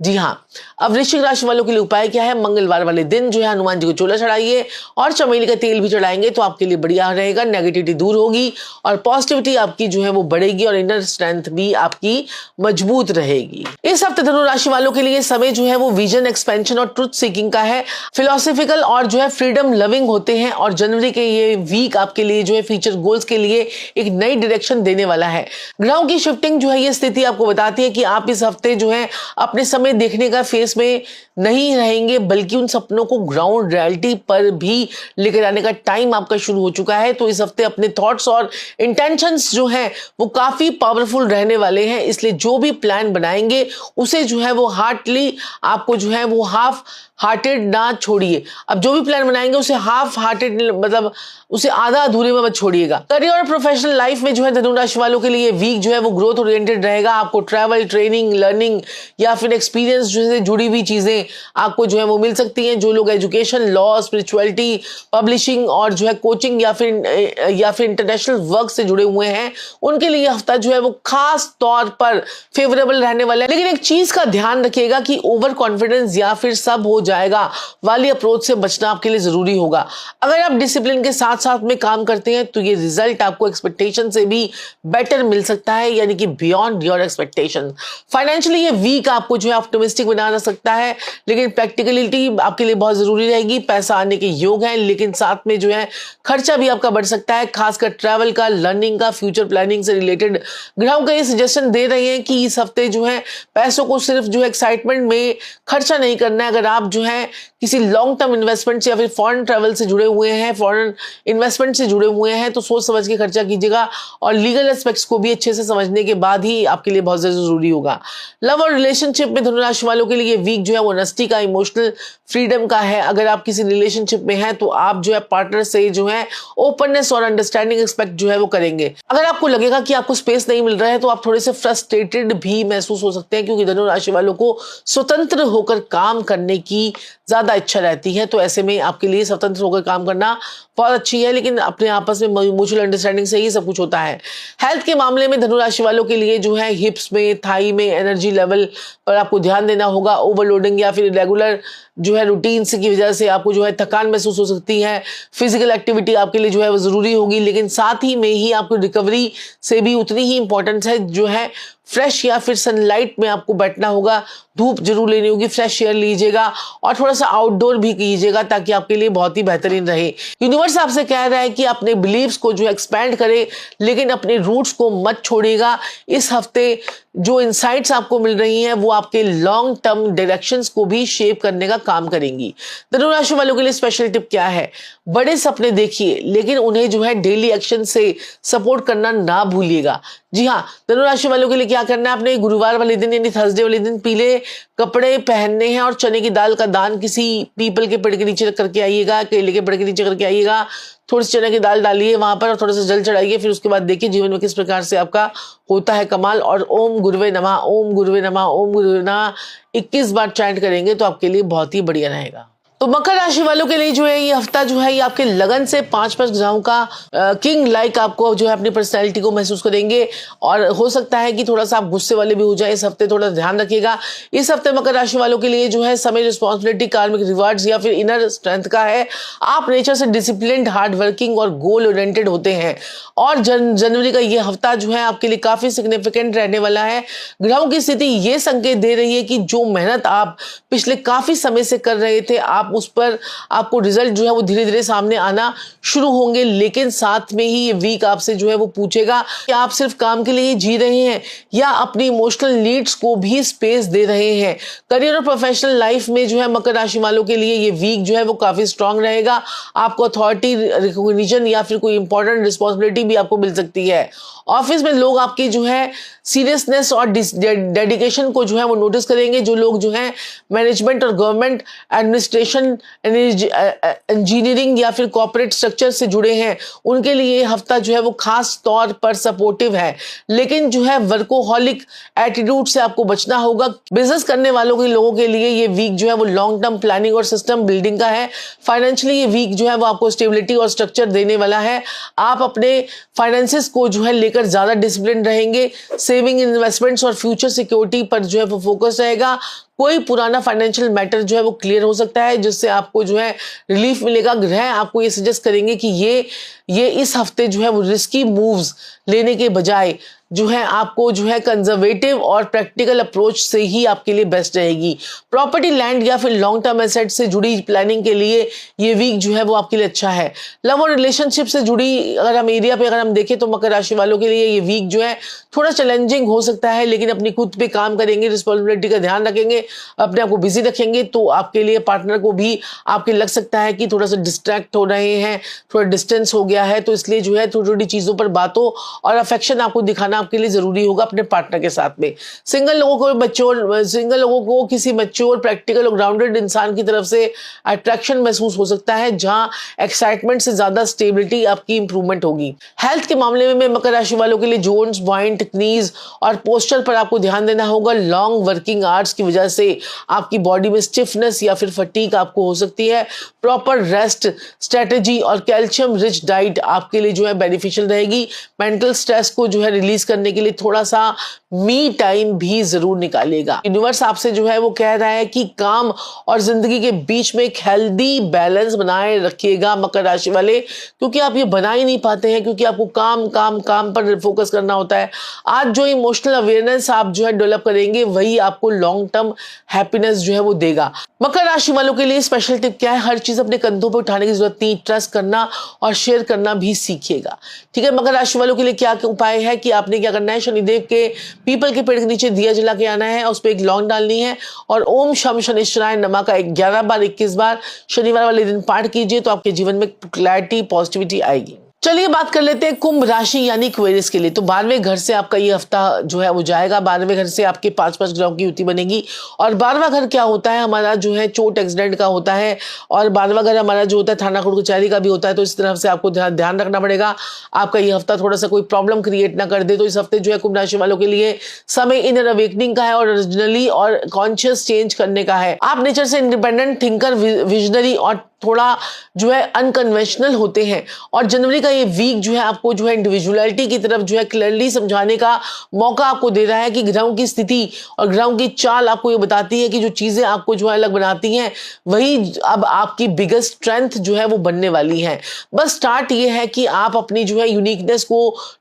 जी हाँ, अब वृश्चिक राशि वालों के लिए उपाय क्या है? मंगलवार वाले दिन जो है हनुमान जी को चोला चढ़ाइए और चमेली का तेल भी चढ़ाएंगे तो आपके लिए बढ़िया रहेगा। नेगेटिविटी दूर होगी और पॉजिटिविटी आपकी जो है वो बढ़ेगी और इनर स्ट्रेंथ भी आपकी मजबूत रहेगी। इस हफ्ते धनु राशि वालों के लिए समय जो है वो विजन एक्सपेंशन और ट्रुथ सीकिंग का है। फिलोसॉफिकल और जो है फ्रीडम लविंग होते हैं, और जनवरी के ये वीक आपके लिए जो है फ्यूचर गोल्स के लिए एक नई डायरेक्शन देने वाला है। ग्रहों की शिफ्टिंग जो है ये स्थिति आपको बताती है कि आप इस हफ्ते जो है अपने समय देखने का फेस में नहीं रहेंगे, बल्कि उन सपनों को ग्राउंड रियलिटी पर भी लेकर आने का टाइम आपका शुरू हो चुका है। तो इस हफ्ते अपने थॉट्स और इंटेंशंस जो हैं वो काफी पावरफुल रहने वाले हैं, इसलिए जो भी प्लान बनाएंगे उसे जो है वो हार्टली आपको जो है वो हाफ हार्टेड ना छोड़िए। अब जो भी प्लान बनाएंगे उसे हाफ हार्टेड मतलब उसे आधा अधूरे में मत छोड़िएगा। करियर और प्रोफेशनल लाइफ में जो है धनु राशि वालों के लिए वीक जो है वो ग्रोथ ओरिएंटेड रहेगा। आपको ट्रैवल, ट्रेनिंग, लर्निंग या फिर एक्सपीरियंस से जुड़ी हुई चीजें आपको जो है वो मिल सकती हैं। जो लोग एजुकेशन, लॉ, स्पिरिचुअलिटी, पब्लिशिंग और जो है कोचिंग या फिर इंटरनेशनल वर्क से जुड़े हुए हैं उनके लिए हफ्ता जो है वो खास तौर पर फेवरेबल रहने वाला है। लेकिन एक चीज का ध्यान रखिएगा कि ओवर कॉन्फिडेंस या फिर सब हो जाएगा वाली अप्रोच से बचना आपके लिए जरूरी होगा। अगर आप डिसिप्लिन के साथ साथ में काम करते हैं तो ये रिजल्ट आपको एक्सपेक्टेशन से भी बेटर मिल सकता है, यानी कि बियॉन्ड योर एक्सपेक्टेशन। फाइनेंशियली ये वीक आपको जो है ऑप्टिमिस्टिक बना सकता है, लेकिन प्रैक्टिकलिटी आपके लिए बहुत जरूरी रहेगी। पैसा आने के योग है, लेकिन साथ में जो है खर्चा भी आपका बढ़ सकता है, खासकर ट्रैवल का, लर्निंग का, फ्यूचर प्लानिंग से रिलेटेड। ग्रहों का ये सजेशन दे रहे हैं कि इस हफ्ते जो है पैसों को सिर्फ जो है एक्साइटमेंट में खर्चा नहीं करना है। अगर आप जो है किसी लॉन्ग टर्म इन्वेस्टमेंट से या फिर फॉरेन ट्रैवल से जुड़े हुए हैं, फॉरेन इन्वेस्टमेंट से जुड़े हुए हैं, तो सोच समझ के खर्चा कीजिएगा और लीगल एस्पेक्ट्स को भी अच्छे से समझने के बाद ही आपके लिए बहुत ज्यादा जरूरी होगा। लव और रिलेशनशिप में धनु राशि वालों के लिए वीक जो है वो ऑनेस्टी का, इमोशनल फ्रीडम का है। अगर आप किसी रिलेशनशिप में हैं तो आप जो है पार्टनर से जो है ओपननेस और अंडरस्टैंडिंग एक्सपेक्ट जो है वो करेंगे। अगर आपको लगेगा कि आपको स्पेस नहीं मिल रहा है तो आप थोड़े से फ्रस्ट्रेटेड भी महसूस हो सकते हैं, क्योंकि धनु राशि वालों को स्वतंत्र होकर काम करने की ज्यादा इच्छा रहती है। तो ऐसे में आपके लिए स्वतंत्र होकर काम करना बहुत अच्छी है, लेकिन अपने आपस में म्यूचुअल अंडरस्टैंडिंग से ही सब कुछ होता है। हेल्थ के मामले में धनु राशि वालों के लिए जो है हिप्स में, थाई में एनर्जी लेवल पर आपको ध्यान देना होगा। ओवरलोडिंग या फिर रेगुलर जो है रूटीन की वजह से आपको जो है थकान महसूस हो सकती है। फिजिकल एक्टिविटी आपके लिए जो है वो जरूरी होगी, लेकिन साथ ही में ही आपको रिकवरी से भी उतनी ही इंपॉर्टेंस है जो है फ्रेश या फिर सनलाइट में आपको बैठना होगा, धूप जरूर लेनी होगी, फ्रेश एयर लीजिएगा और थोड़ा सा आउटडोर भी कीजिएगा ताकि आपके लिए बहुत ही बेहतरीन रहे। यूनिवर्स आपसे कह रहा है कि अपने बिलीव्स को जो एक्सपैंड करें, लेकिन अपने रूट्स को मत छोड़िएगा। इस हफ्ते जो इनसाइट्स आपको मिल रही हैं वो आपके लॉन्ग टर्म डायरेक्शंस को भी शेप करने का काम करेंगी। धनु राशि वालों के लिए स्पेशल टिप क्या है? बड़े सपने देखिए, लेकिन उन्हें जो है डेली एक्शन से सपोर्ट करना ना भूलिएगा। जी हाँ, धनु राशि वालों के लिए क्या करना है, आपने गुरुवार वाले दिन यानी थर्सडे वाले दिन पीले कपड़े पहनने हैं और चने की दाल का दान किसी पीपल के पेड़ के नीचे करके आइएगा, केले के पेड़ के नीचे करके आइएगा। थोड़ी सी चने की दाल डालिए वहां पर और थोड़ा सा जल चढ़ाइए, फिर उसके बाद देखिए जीवन में किस प्रकार से आपका होता है कमाल। और ओम गुरुवे नमः, ओम गुरुवे नमः, ओम गुरुवे नमः 21 बार चैंट करेंगे तो आपके लिए बहुत ही बढ़िया रहेगा। तो मकर राशि वालों के लिए जो है ये हफ्ता जो है ये आपके लगन से 5-5 ग्रहों का किंग लाइक आपको जो है अपनी पर्सनैलिटी को महसूस करेंगे और हो सकता है कि थोड़ा सा आप गुस्से वाले भी हो जाए इस हफ्ते, थोड़ा ध्यान रखिएगा। इस हफ्ते मकर राशि वालों के लिए जो है समय, रिस्पॉन्सिबिलिटी, कार्मिक रिवार्ड्स या फिर इनर स्ट्रेंथ का है। आप नेचर से डिसिप्लिन्ड, हार्ड वर्किंग और गोल ओरिएंटेड होते हैं और जनवरी का ये हफ्ता जो है आपके लिए काफी सिग्निफिकेंट रहने वाला है। ग्रहों की स्थिति ये संकेत दे रही है कि जो मेहनत आप पिछले काफी समय से कर रहे थे आप उस पर आपको रिजल्ट जो है वो धीरे धीरे सामने आना शुरू होंगे, लेकिन साथ में ही ये वीक आपसे जो है वो पूछेगा कि आप सिर्फ काम के लिए जी रहे हैं या अपनी इमोशनल नीड्स को भी स्पेस दे रहे हैं। करियर और प्रोफेशनल लाइफ में जो है मकर राशि वालों के लिए ये वीक जो है वो काफी स्ट्रांग रहेगा। आपको अथॉरिटी, रिकॉग्निशन या फिर कोई इंपॉर्टेंट रिस्पॉन्सिबिलिटी भी आपको मिल सकती है। ऑफिस में लोग आपकी जो है सीरियसनेस और डेडिकेशन को जो है वो नोटिस करेंगे। जो लोग जो है मैनेजमेंट और गवर्नमेंट एडमिनिस्ट्रेशन, इंजीनियरिंग या फिर कॉर्पोरेट स्ट्रक्चर से जुड़े हैं उनके लिए ये हफ्ता जो है वो खास तौर पर सपोर्टिव है, लेकिन जो है वर्कोहॉलिक एटीट्यूड से आपको बचना होगा। बिजनेस करने वालों के लोगों के लिए ये वीक जो है वो लॉन्ग टर्म प्लानिंग और सिस्टम बिल्डिंग का है। फाइनेंशियली ये वीक जो है वो आपको स्टेबिलिटी और स्ट्रक्चर देने वाला है। आप अपने फाइनेंसेस को जो है लेकर ज्यादा डिसिप्लिन रहेंगे। सेविंग, इन्वेस्टमेंट्स और फ्यूचर सिक्योरिटी पर जो है वो फोकस रहेगा। कोई पुराना फाइनेंशियल मैटर जो है वो क्लियर हो सकता है जिससे आपको जो है रिलीफ मिलेगा। ग्रह आपको ये सजेस्ट करेंगे कि ये इस हफ्ते जो है वो रिस्की मूव्स लेने के बजाय जो है आपको जो है कंजर्वेटिव और प्रैक्टिकल अप्रोच से ही आपके लिए बेस्ट रहेगी। प्रॉपर्टी, लैंड या फिर लॉन्ग टर्म एसेट से जुड़ी प्लानिंग के लिए ये वीक जो है वो आपके लिए अच्छा है। लव और रिलेशनशिप से जुड़ी अगर हम एरिया पे अगर हम देखें तो मकर राशि वालों के लिए ये वीक जो है थोड़ा चैलेंजिंग हो सकता है, लेकिन अपनी खुद पे काम करेंगे, रिस्पॉन्सिबिलिटी का ध्यान रखेंगे, अपने आप को बिजी रखेंगे तो आपके लिए पार्टनर को भी आपके लग सकता है कि थोड़ा सा डिस्ट्रैक्ट हो रहे हैं, थोड़ा डिस्टेंस हो गया है, तो इसलिए जो है थोड़ी छोटी चीजों पर बातों और अफेक्शन आपको दिखाना आपके लिए जरूरी होगा अपने पार्टनर के साथ में। सिंगल लोगों को किसी मैच्योर, प्रैक्टिकल और ग्राउंडेड इंसान की तरफ से अट्रैक्शन महसूस हो सकता है, जहां एक्साइटमेंट से ज्यादा स्टेबिलिटी आपकी इंप्रूवमेंट होगी। हेल्थ के मामले में मकर राशि वालों के लिए जोन्स, जॉइंट, नीज और पोस्चर पर आपको ध्यान देना होगा। लॉन्ग वर्किंग आवर्स की वजह से आपकी बॉडी में स्टिफनेस या फिर फटीग आपको हो सकती है। प्रॉपर रेस्ट, स्ट्रेटेजी और कैल्शियम रिच डाइट आपके लिए जो है बेनिफिशियल रहेगी। मेंटल स्ट्रेस को जो है रिलीज करने के लिए थोड़ा सा मी टाइम भी जरूर निकालेगा। यूनिवर्स आपसे जो है वो कह रहा है कि काम और जिंदगी के बीच में एक हेल्दी बैलेंस बनाए रखिएगा मकर राशि वाले, क्योंकि आप ये बना ही नहीं पाते हैं, क्योंकि आपको काम पर फोकस करना होता है। आज जो इमोशनल अवेयरनेस आप जो है डेवलप करेंगे वही आपको लॉन्ग टर्म हैप्पीनेस जो है वो देगा। मकर राशि वालों के लिए स्पेशल टिप क्या है? हर चीज अपने कंधों पर उठाने की जरूरत नहीं, ट्रस्ट करना और शेयर करना भी सीखिएगा। ठीक है, मकर राशि वालों के लिए क्या उपाय है कि आपने क्या करना है, शनिदेव के पीपल के पेड़ के नीचे दिया जला के आना है, उस पर एक लौंग डालनी है और ओम शम शनिश्चराय नमः का 11 बार 21 बार शनिवार वाले दिन पाठ कीजिए तो आपके जीवन में क्लैरिटी, पॉजिटिविटी आएगी। चलिए बात कर लेते हैं कुंभ राशि यानी एक्वेरियस के लिए। तो 12वें घर से आपका ये हफ्ता जो है वो जाएगा। 12वें घर से आपके 5-5 ग्रहों की युति बनेगी और 12वां घर क्या होता है हमारा जो है चोट, एक्सीडेंट का होता है और 12वां घर हमारा जो होता है थाना कोर्ट कचहरी का भी होता है। तो इस तरफ से आपको ध्यान रखना पड़ेगा, आपका ये हफ्ता थोड़ा सा कोई प्रॉब्लम क्रिएट ना कर दे। तो इस हफ्ते जो है कुंभ राशि वालों के लिए समय इनर अवेकनिंग का है और ओरिजिनली और कॉन्शियस चेंज करने का है। आप नेचर से इंडिपेंडेंट थिंकर, विजनरी और थोड़ा जो है अनकन्वेंशनल होते हैं। और जनवरी का ये वीक जो है आपको जो है इंडिविजुअलिटी की तरफ जो है क्लियरली समझाने का मौका आपको दे रहा है कि ग्रहों की स्थिति और ग्रहों की चाल आपको ये बताती है कि जो चीजें आपको जो है अलग बनाती हैं वही अब आपकी बिगेस्ट स्ट्रेंथ जो है वो बनने वाली है। बस स्टार्ट ये है कि आप अपनी जो है यूनिकनेस को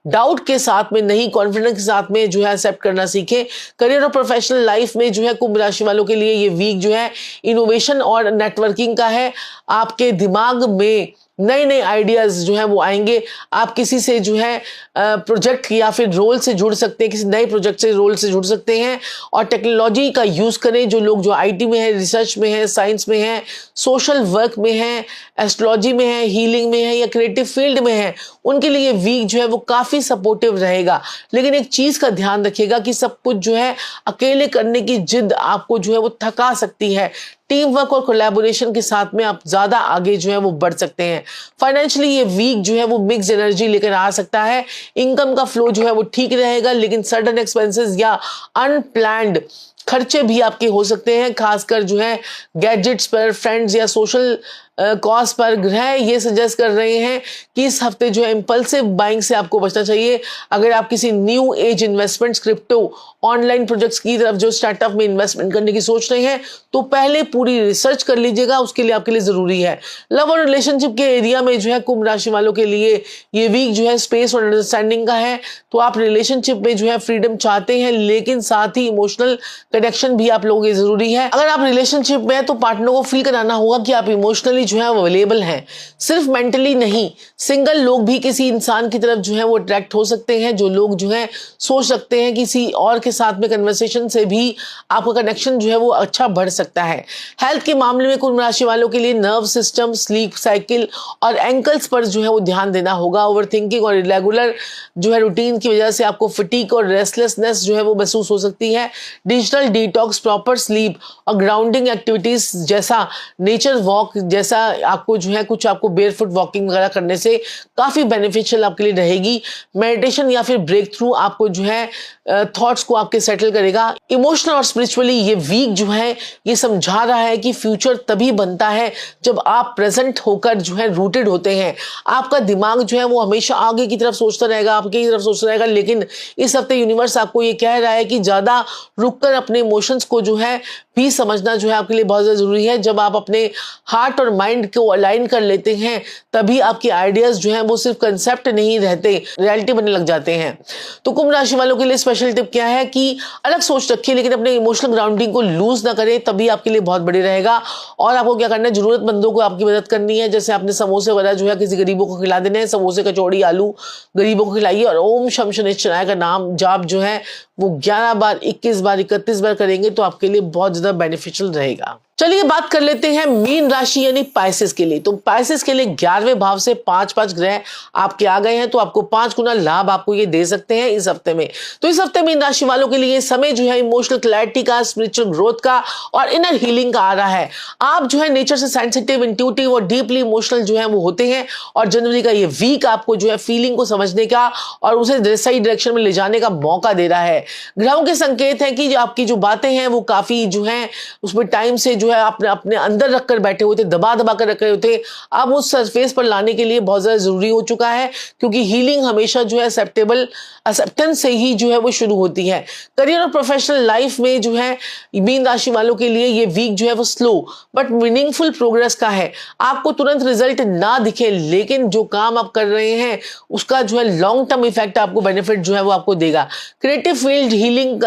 डाउट के साथ में नहीं, कॉन्फिडेंस के साथ में जो है एक्सेप्ट करना सीखें। करियर और प्रोफेशनल लाइफ में जो है कुंभ राशि वालों के लिए ये वीक जो है इनोवेशन और नेटवर्किंग का है। आपके दिमाग में नए नए आइडियाज जो है वो आएंगे। आप किसी से जो है प्रोजेक्ट या फिर रोल से जुड़ सकते हैं, किसी नए प्रोजेक्ट से रोल से जुड़ सकते हैं। और टेक्नोलॉजी का यूज करें। जो लोग जो आईटी में है, रिसर्च में है, साइंस में है, सोशल वर्क में है, एस्ट्रोलॉजी में है, हीलिंग में है या क्रिएटिव फील्ड में है, उनके लिए वीक जो है वो काफी सपोर्टिव रहेगा। लेकिन एक चीज का ध्यान रखिएगा कि सब कुछ जो है अकेले करने की जिद आपको जो है वो थका सकती है। टीम वर्क और कोलैबोरेशन के साथ में आप ज्यादा आगे जो है वो बढ़ सकते हैं। फाइनेंशियली ये वीक जो है वो मिक्स एनर्जी लेकर आ सकता है। इनकम का फ्लो जो है वो ठीक रहेगा, लेकिन सडन एक्सपेंसेस या अनप्लान्ड खर्चे भी आपके हो सकते हैं, खासकर जो है गैजेट्स पर, फ्रेंड्स या सोशल कॉस्ट पर। ग्रह ये सजेस्ट कर रहे हैं कि इस हफ्ते जो है इंपल्सिव बाइंग से आपको बचना चाहिए। अगर आप किसी new age investments, crypto, online projects की तरफ जो स्टार्टअप में इन्वेस्टमेंट करने की सोच रहे हैं तो पहले पूरी रिसर्च कर लीजिएगा, उसके लिए आपके लिए जरूरी है। लव और रिलेशनशिप के एरिया में जो है कुंभ राशि वालों के लिए ये वीक जो है स्पेस और अंडरस्टैंडिंग का है। तो आप रिलेशनशिप में जो है फ्रीडम चाहते हैं, लेकिन साथ ही इमोशनल कनेक्शन भी आप लोगों के जरूरी है। अगर आप रिलेशनशिप में है तो पार्टनर को फील कराना होगा कि आप इमोशनली जो है अवेलेबल हैं, सिर्फ मेंटली नहीं। सिंगल लोग भी किसी इंसान की तरफ जो है वो अट्रैक्ट हो सकते हैं। जो लोग जो है सोच सकते हैं किसी और के साथ में कन्वर्सेशन से भी आपका कनेक्शन जो है वो अच्छा बढ़ सकता है। हेल्थ के मामले में कुंभ राशि वालों के लिए नर्व सिस्टम, स्लीप साइकिल और एंकल्स पर जो है वो ध्यान देना होगा। ओवरथिंकिंग और इरेगुलर जो है रूटीन की वजह से आपको फटीग और रेस्टलेसनेस जो है वो महसूस हो सकती है। डिजिटल डिटॉक्स, प्रॉपर स्लीप और ग्राउंडिंग एक्टिविटीज जैसा नेचर वॉक जैसा आपको जो है कुछ आपको बेयरफुट वॉकिंग वगैरह करने से काफी बेनिफिशियल आपके लिए रहेगी। मेडिटेशन या फिर ब्रेक थ्रू आपको जो है थॉट्स को आपके सेटल करेगा। इमोशनल और स्पिरिचुअली ये वीक जो है ये समझा रहा है कि फ्यूचर तभी बनता है जब आप प्रेजेंट होकर जो है रूटेड होते हैं। आपका दिमाग जो है वो हमेशा आगे की तरफ सोचता रहेगा, आपके की तरफ सोचता रहेगा, लेकिन इस हफ्ते यूनिवर्स आपको ये कह रहा है कि ज्यादा रुककर अपने इमोशंस को जो है भी समझना जो है आपके लिए बहुत ज्यादा जरूरी है। जब आप अपने हार्ट और माइंड को अलाइन कर लेते हैं तभी आपके आइडियाज जो हैं वो सिर्फ कंसेप्ट नहीं रहते, रियलिटी बनने लग जाते हैं। तो कुंभ राशि वालों के लिए स्पेशल टिप क्या है कि अलग सोच रखिए, लेकिन अपने इमोशनल ग्राउंडिंग को लूज ना करें, तभी आपके लिए बहुत बड़ी रहेगा। और आपको क्या करना है, जरूरतमंदों को आपकी मदद करनी है। जैसे आपने समोसे वगैरह जो है किसी गरीबों को खिला देने हैं, समोसे, कचौड़ी, आलू गरीबों को खिलाइए। और ओम शम शनिश्चराय का नाम जाप जो है वो 11 बार, 21 बार, 31 बार करेंगे तो आपके लिए बहुत ज्यादा बेनिफिशियल रहेगा। चलिए बात कर लेते हैं मीन राशि यानी पाइसेस के लिए। तो पाइसेस के लिए 11वें भाव से 5 ग्रह आपके आ गए हैं, तो आपको 5 गुना लाभ आपको ये दे सकते हैं इस हफ्ते में। तो इस हफ्ते मीन राशि वालों के लिए समय जो है इमोशनल क्लैरिटी का, स्पिरिचुअल ग्रोथ का और इनर हीलिंग का आ रहा है। आप जो है नेचर से सेंसिटिव, इंट्यूटिव और डीपली इमोशनल जो है वो होते हैं। और जनवरी का ये वीक आपको जो है फीलिंग को समझने का और उसे सही डायरेक्शन में ले जाने का मौका दे रहा है। ग्रहों के संकेत हैं कि आपकी जो बातें हैं वो काफी जो है उसमें टाइम से जो है आपने अपने अंदर रखकर बैठे हुए थे, दबा दबा कर रख रहे होते, अब उस सरफेस पर लाने के लिए बहुत ज्यादा जरूरी हो चुका है। क्योंकि हीलिंग हमेशा जो है एक्सेप्टेंस से ही जो है वो शुरू होती है। करियर और प्रोफेशनल लाइफ में जो है मीन राशि वालों के लिए ये वीक जो है वो स्लो बट मीनिंगफुल प्रोग्रेस का है। आपको तुरंत रिजल्ट ना दिखे, लेकिन जो काम आप कर रहे हैं उसका जो है लॉन्ग टर्म इफेक्ट आपको, बेनिफिट जो है वो आपको देगा। Creative field, healing,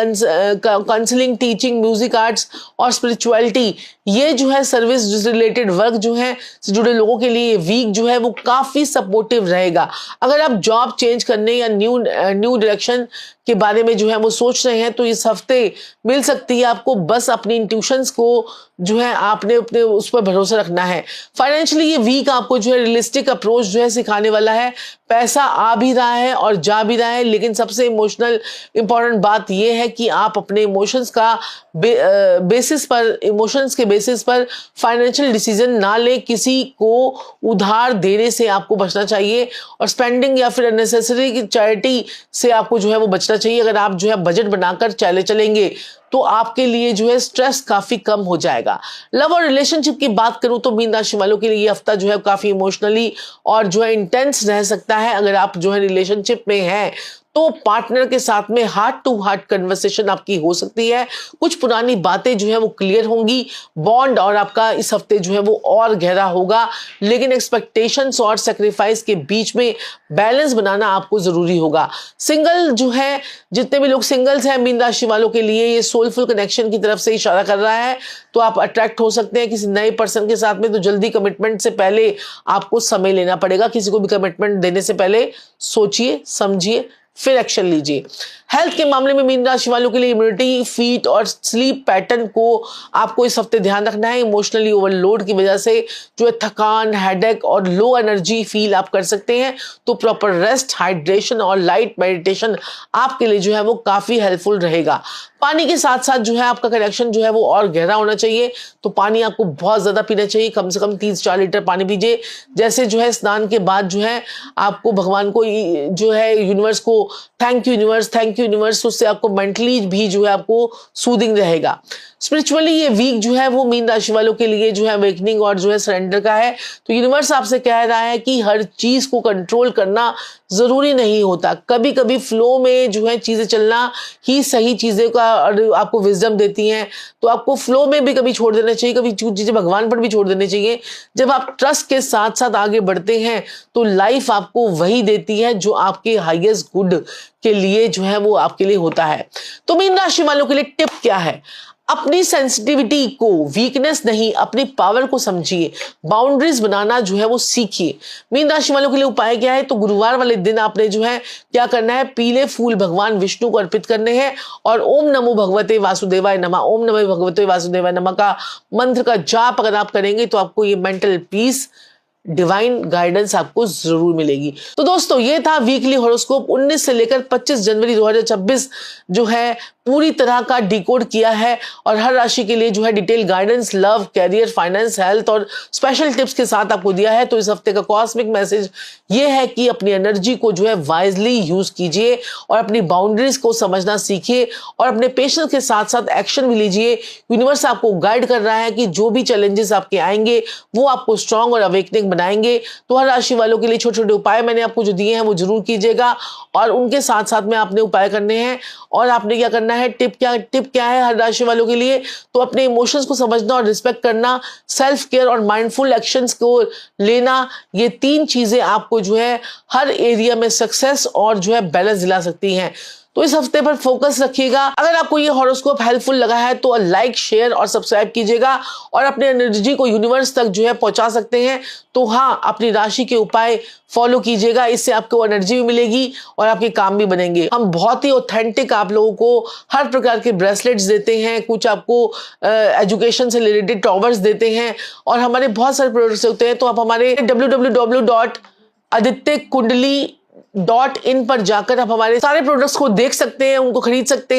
counselling, teaching, music, arts और स्पिरिचुअलिटी, ये जो है सर्विस रिलेटेड वर्क जो है से जुड़े लोगों के लिए वीक जो है वो काफी सपोर्टिव रहेगा। अगर आप जॉब चेंज करने या न्यू डायरेक्शन के बारे में जो है वो सोच रहे हैं तो इस हफ्ते मिल सकती है आपको। बस अपनी इंट्यूशंस को जो है आपने अपने उस पर भरोसा रखना है। फाइनेंशियली ये वीक आपको जो है रियलिस्टिक अप्रोच जो है सिखाने वाला है। पैसा आ भी रहा है और जा भी रहा है, लेकिन सबसे इमोशनल इंपॉर्टेंट बात यह है कि आप अपने इमोशंस का बेसिस पर, इमोशंस के बेसिस पर फाइनेंशियल डिसीजन ना ले, किसी को उधार देने से आपको बचना चाहिए और स्पेंडिंग या फिर अननेसेसरी की चैरिटी से आपको जो है वो बचना चाहिए। अगर आप जो है बजट बनाकर चलेंगे तो आपके लिए जो है स्ट्रेस काफी कम हो जाएगा। लव और रिलेशनशिप की बात करूं तो मीन राशि वालों के लिए ये हफ्ता जो है काफी इमोशनली और जो है इंटेंस रह सकता है। अगर आप जो है रिलेशनशिप में हैं तो पार्टनर के साथ में हार्ट टू हार्ट कन्वर्सेशन आपकी हो सकती है। कुछ पुरानी बातें जो है वो क्लियर होंगी। बॉन्ड और आपका इस हफ्ते जो है वो और गहरा होगा, लेकिन एक्सपेक्टेशंस और सेक्रीफाइस के बीच में बैलेंस बनाना आपको जरूरी होगा। सिंगल जो है, जितने भी लोग सिंगल्स हैं मीन राशि वालों के लिए ये सोलफुल कनेक्शन की तरफ से इशारा कर रहा है। तो आप अट्रैक्ट हो सकते हैं किसी नए पर्सन के साथ में। तो जल्दी कमिटमेंट से पहले आपको समय लेना पड़ेगा। किसी को भी कमिटमेंट देने से पहले सोचिए, समझिए, फिर एक्शन लीजिए। हेल्थ के मामले में मीन राशि वालों के लिए इम्यूनिटी, फीट और स्लीप पैटर्न को आपको इस हफ्ते ध्यान रखना है। इमोशनली ओवरलोड की वजह से जो है थकान, हेडेक और लो एनर्जी फील आप कर सकते हैं। तो प्रॉपर रेस्ट, हाइड्रेशन और लाइट मेडिटेशन आपके लिए जो है वो काफी हेल्पफुल रहेगा। पानी के साथ साथ जो है आपका कनेक्शन जो है वो और गहरा होना चाहिए। तो पानी आपको बहुत ज्यादा पीना चाहिए, कम से कम 30-4 लीटर पानी पीजिए। जैसे जो है स्नान के बाद जो है आपको भगवान को जो है यूनिवर्स को थैंक यू यूनिवर्स, उससे आपको मेंटली भी जो है आपको सूदिंग रहेगा। स्पिरिचुअली ये वीक जो है वो मीन राशि वालों के लिए जो है अवेकनिंग और जो है सरेंडर का है। तो यूनिवर्स आपसे कह रहा है कि हर चीज को कंट्रोल करना जरूरी नहीं होता। कभी कभी फ्लो में जो है चीजें चलना ही सही चीजें का आपको विजडम देती हैं। तो आपको फ्लो में भी कभी छोड़ देना चाहिए, कभी चीजें भगवान पर भी छोड़ देनी चाहिए। जब आप ट्रस्ट के साथ साथ आगे बढ़ते हैं तो लाइफ आपको वही देती है जो आपके हाईएस्ट गुड के लिए जो है वो आपके लिए होता है। तो मीन राशि वालों के लिए टिप क्या है? अपनी सेंसिटिविटी को वीकनेस नहीं, अपनी पावर को समझिए। बाउंड्रीज बनाना जो है वो सीखिए। मीन राशि वालों के लिए उपाय क्या है? तो गुरुवार वाले दिन आपने जो है क्या करना है, पीले फूल भगवान विष्णु को अर्पित करने हैं और ओम नमो भगवते वासुदेवाय नमः, ओम नमो भगवते वासुदेवाय नमः का मंत्र का जाप अगर आप करेंगे तो आपको ये मेंटल पीस, डिवाइन गाइडेंस आपको जरूर मिलेगी। तो दोस्तों ये था वीकली हॉरोस्कोप 19 से लेकर 25 जनवरी 2026 जो है पूरी तरह का डिकोड किया है और हर राशि के लिए जो है detail guidance love, career, finance, health और स्पेशल टिप्स के साथ आपको दिया है। तो इस हफ्ते का कॉस्मिक मैसेज ये है कि अपनी एनर्जी को जो है वाइजली यूज कीजिए और अपनी बाउंड्रीज को समझना सीखिए और अपने पेशेंस के साथ साथ एक्शन भी लीजिए। यूनिवर्स आपको गाइड कर रहा है कि जो भी चैलेंजेस आपके आएंगे वो आपको स्ट्रांग और अवेकनिंग बनाएंगे। तो हर राशि वालों के लिए छोटे छोटे उपाय मैंने आपको जो दिए हैं वो जरूर कीजिएगा और उनके साथ साथ में आपने उपाय करने हैं। और आपने क्या करना है, टिप क्या है हर राशि वालों के लिए? तो अपने इमोशंस को समझना और रिस्पेक्ट करना, सेल्फ केयर और माइंडफुल एक्शंस को लेना, ये 3 चीजें आपको जो है हर एरिया में सक्सेस और जो है बैलेंस दिला सकती हैं। तो इस हफ्ते पर फोकस रखिएगा। अगर आपको ये हॉरोस्कोप हेल्पफुल लगा है तो लाइक, शेयर और सब्सक्राइब कीजिएगा और अपने एनर्जी को यूनिवर्स तक जो है पहुंचा सकते हैं। तो हाँ, अपनी राशि के उपाय फॉलो कीजिएगा, इससे आपको एनर्जी भी मिलेगी और आपके काम भी बनेंगे। हम बहुत ही ऑथेंटिक आप लोगों को हर प्रकार के ब्रेसलेट्स देते हैं, कुछ आपको एजुकेशन से रिलेटेड टॉवर्स देते हैं और हमारे बहुत सारे प्रोडक्ट्स होते हैं। तो आप हमारे www.adityakundali.in पर जाकर आप हमारे सारे प्रोडक्ट्स को देख सकते हैं, उनको खरीद सकते हैं।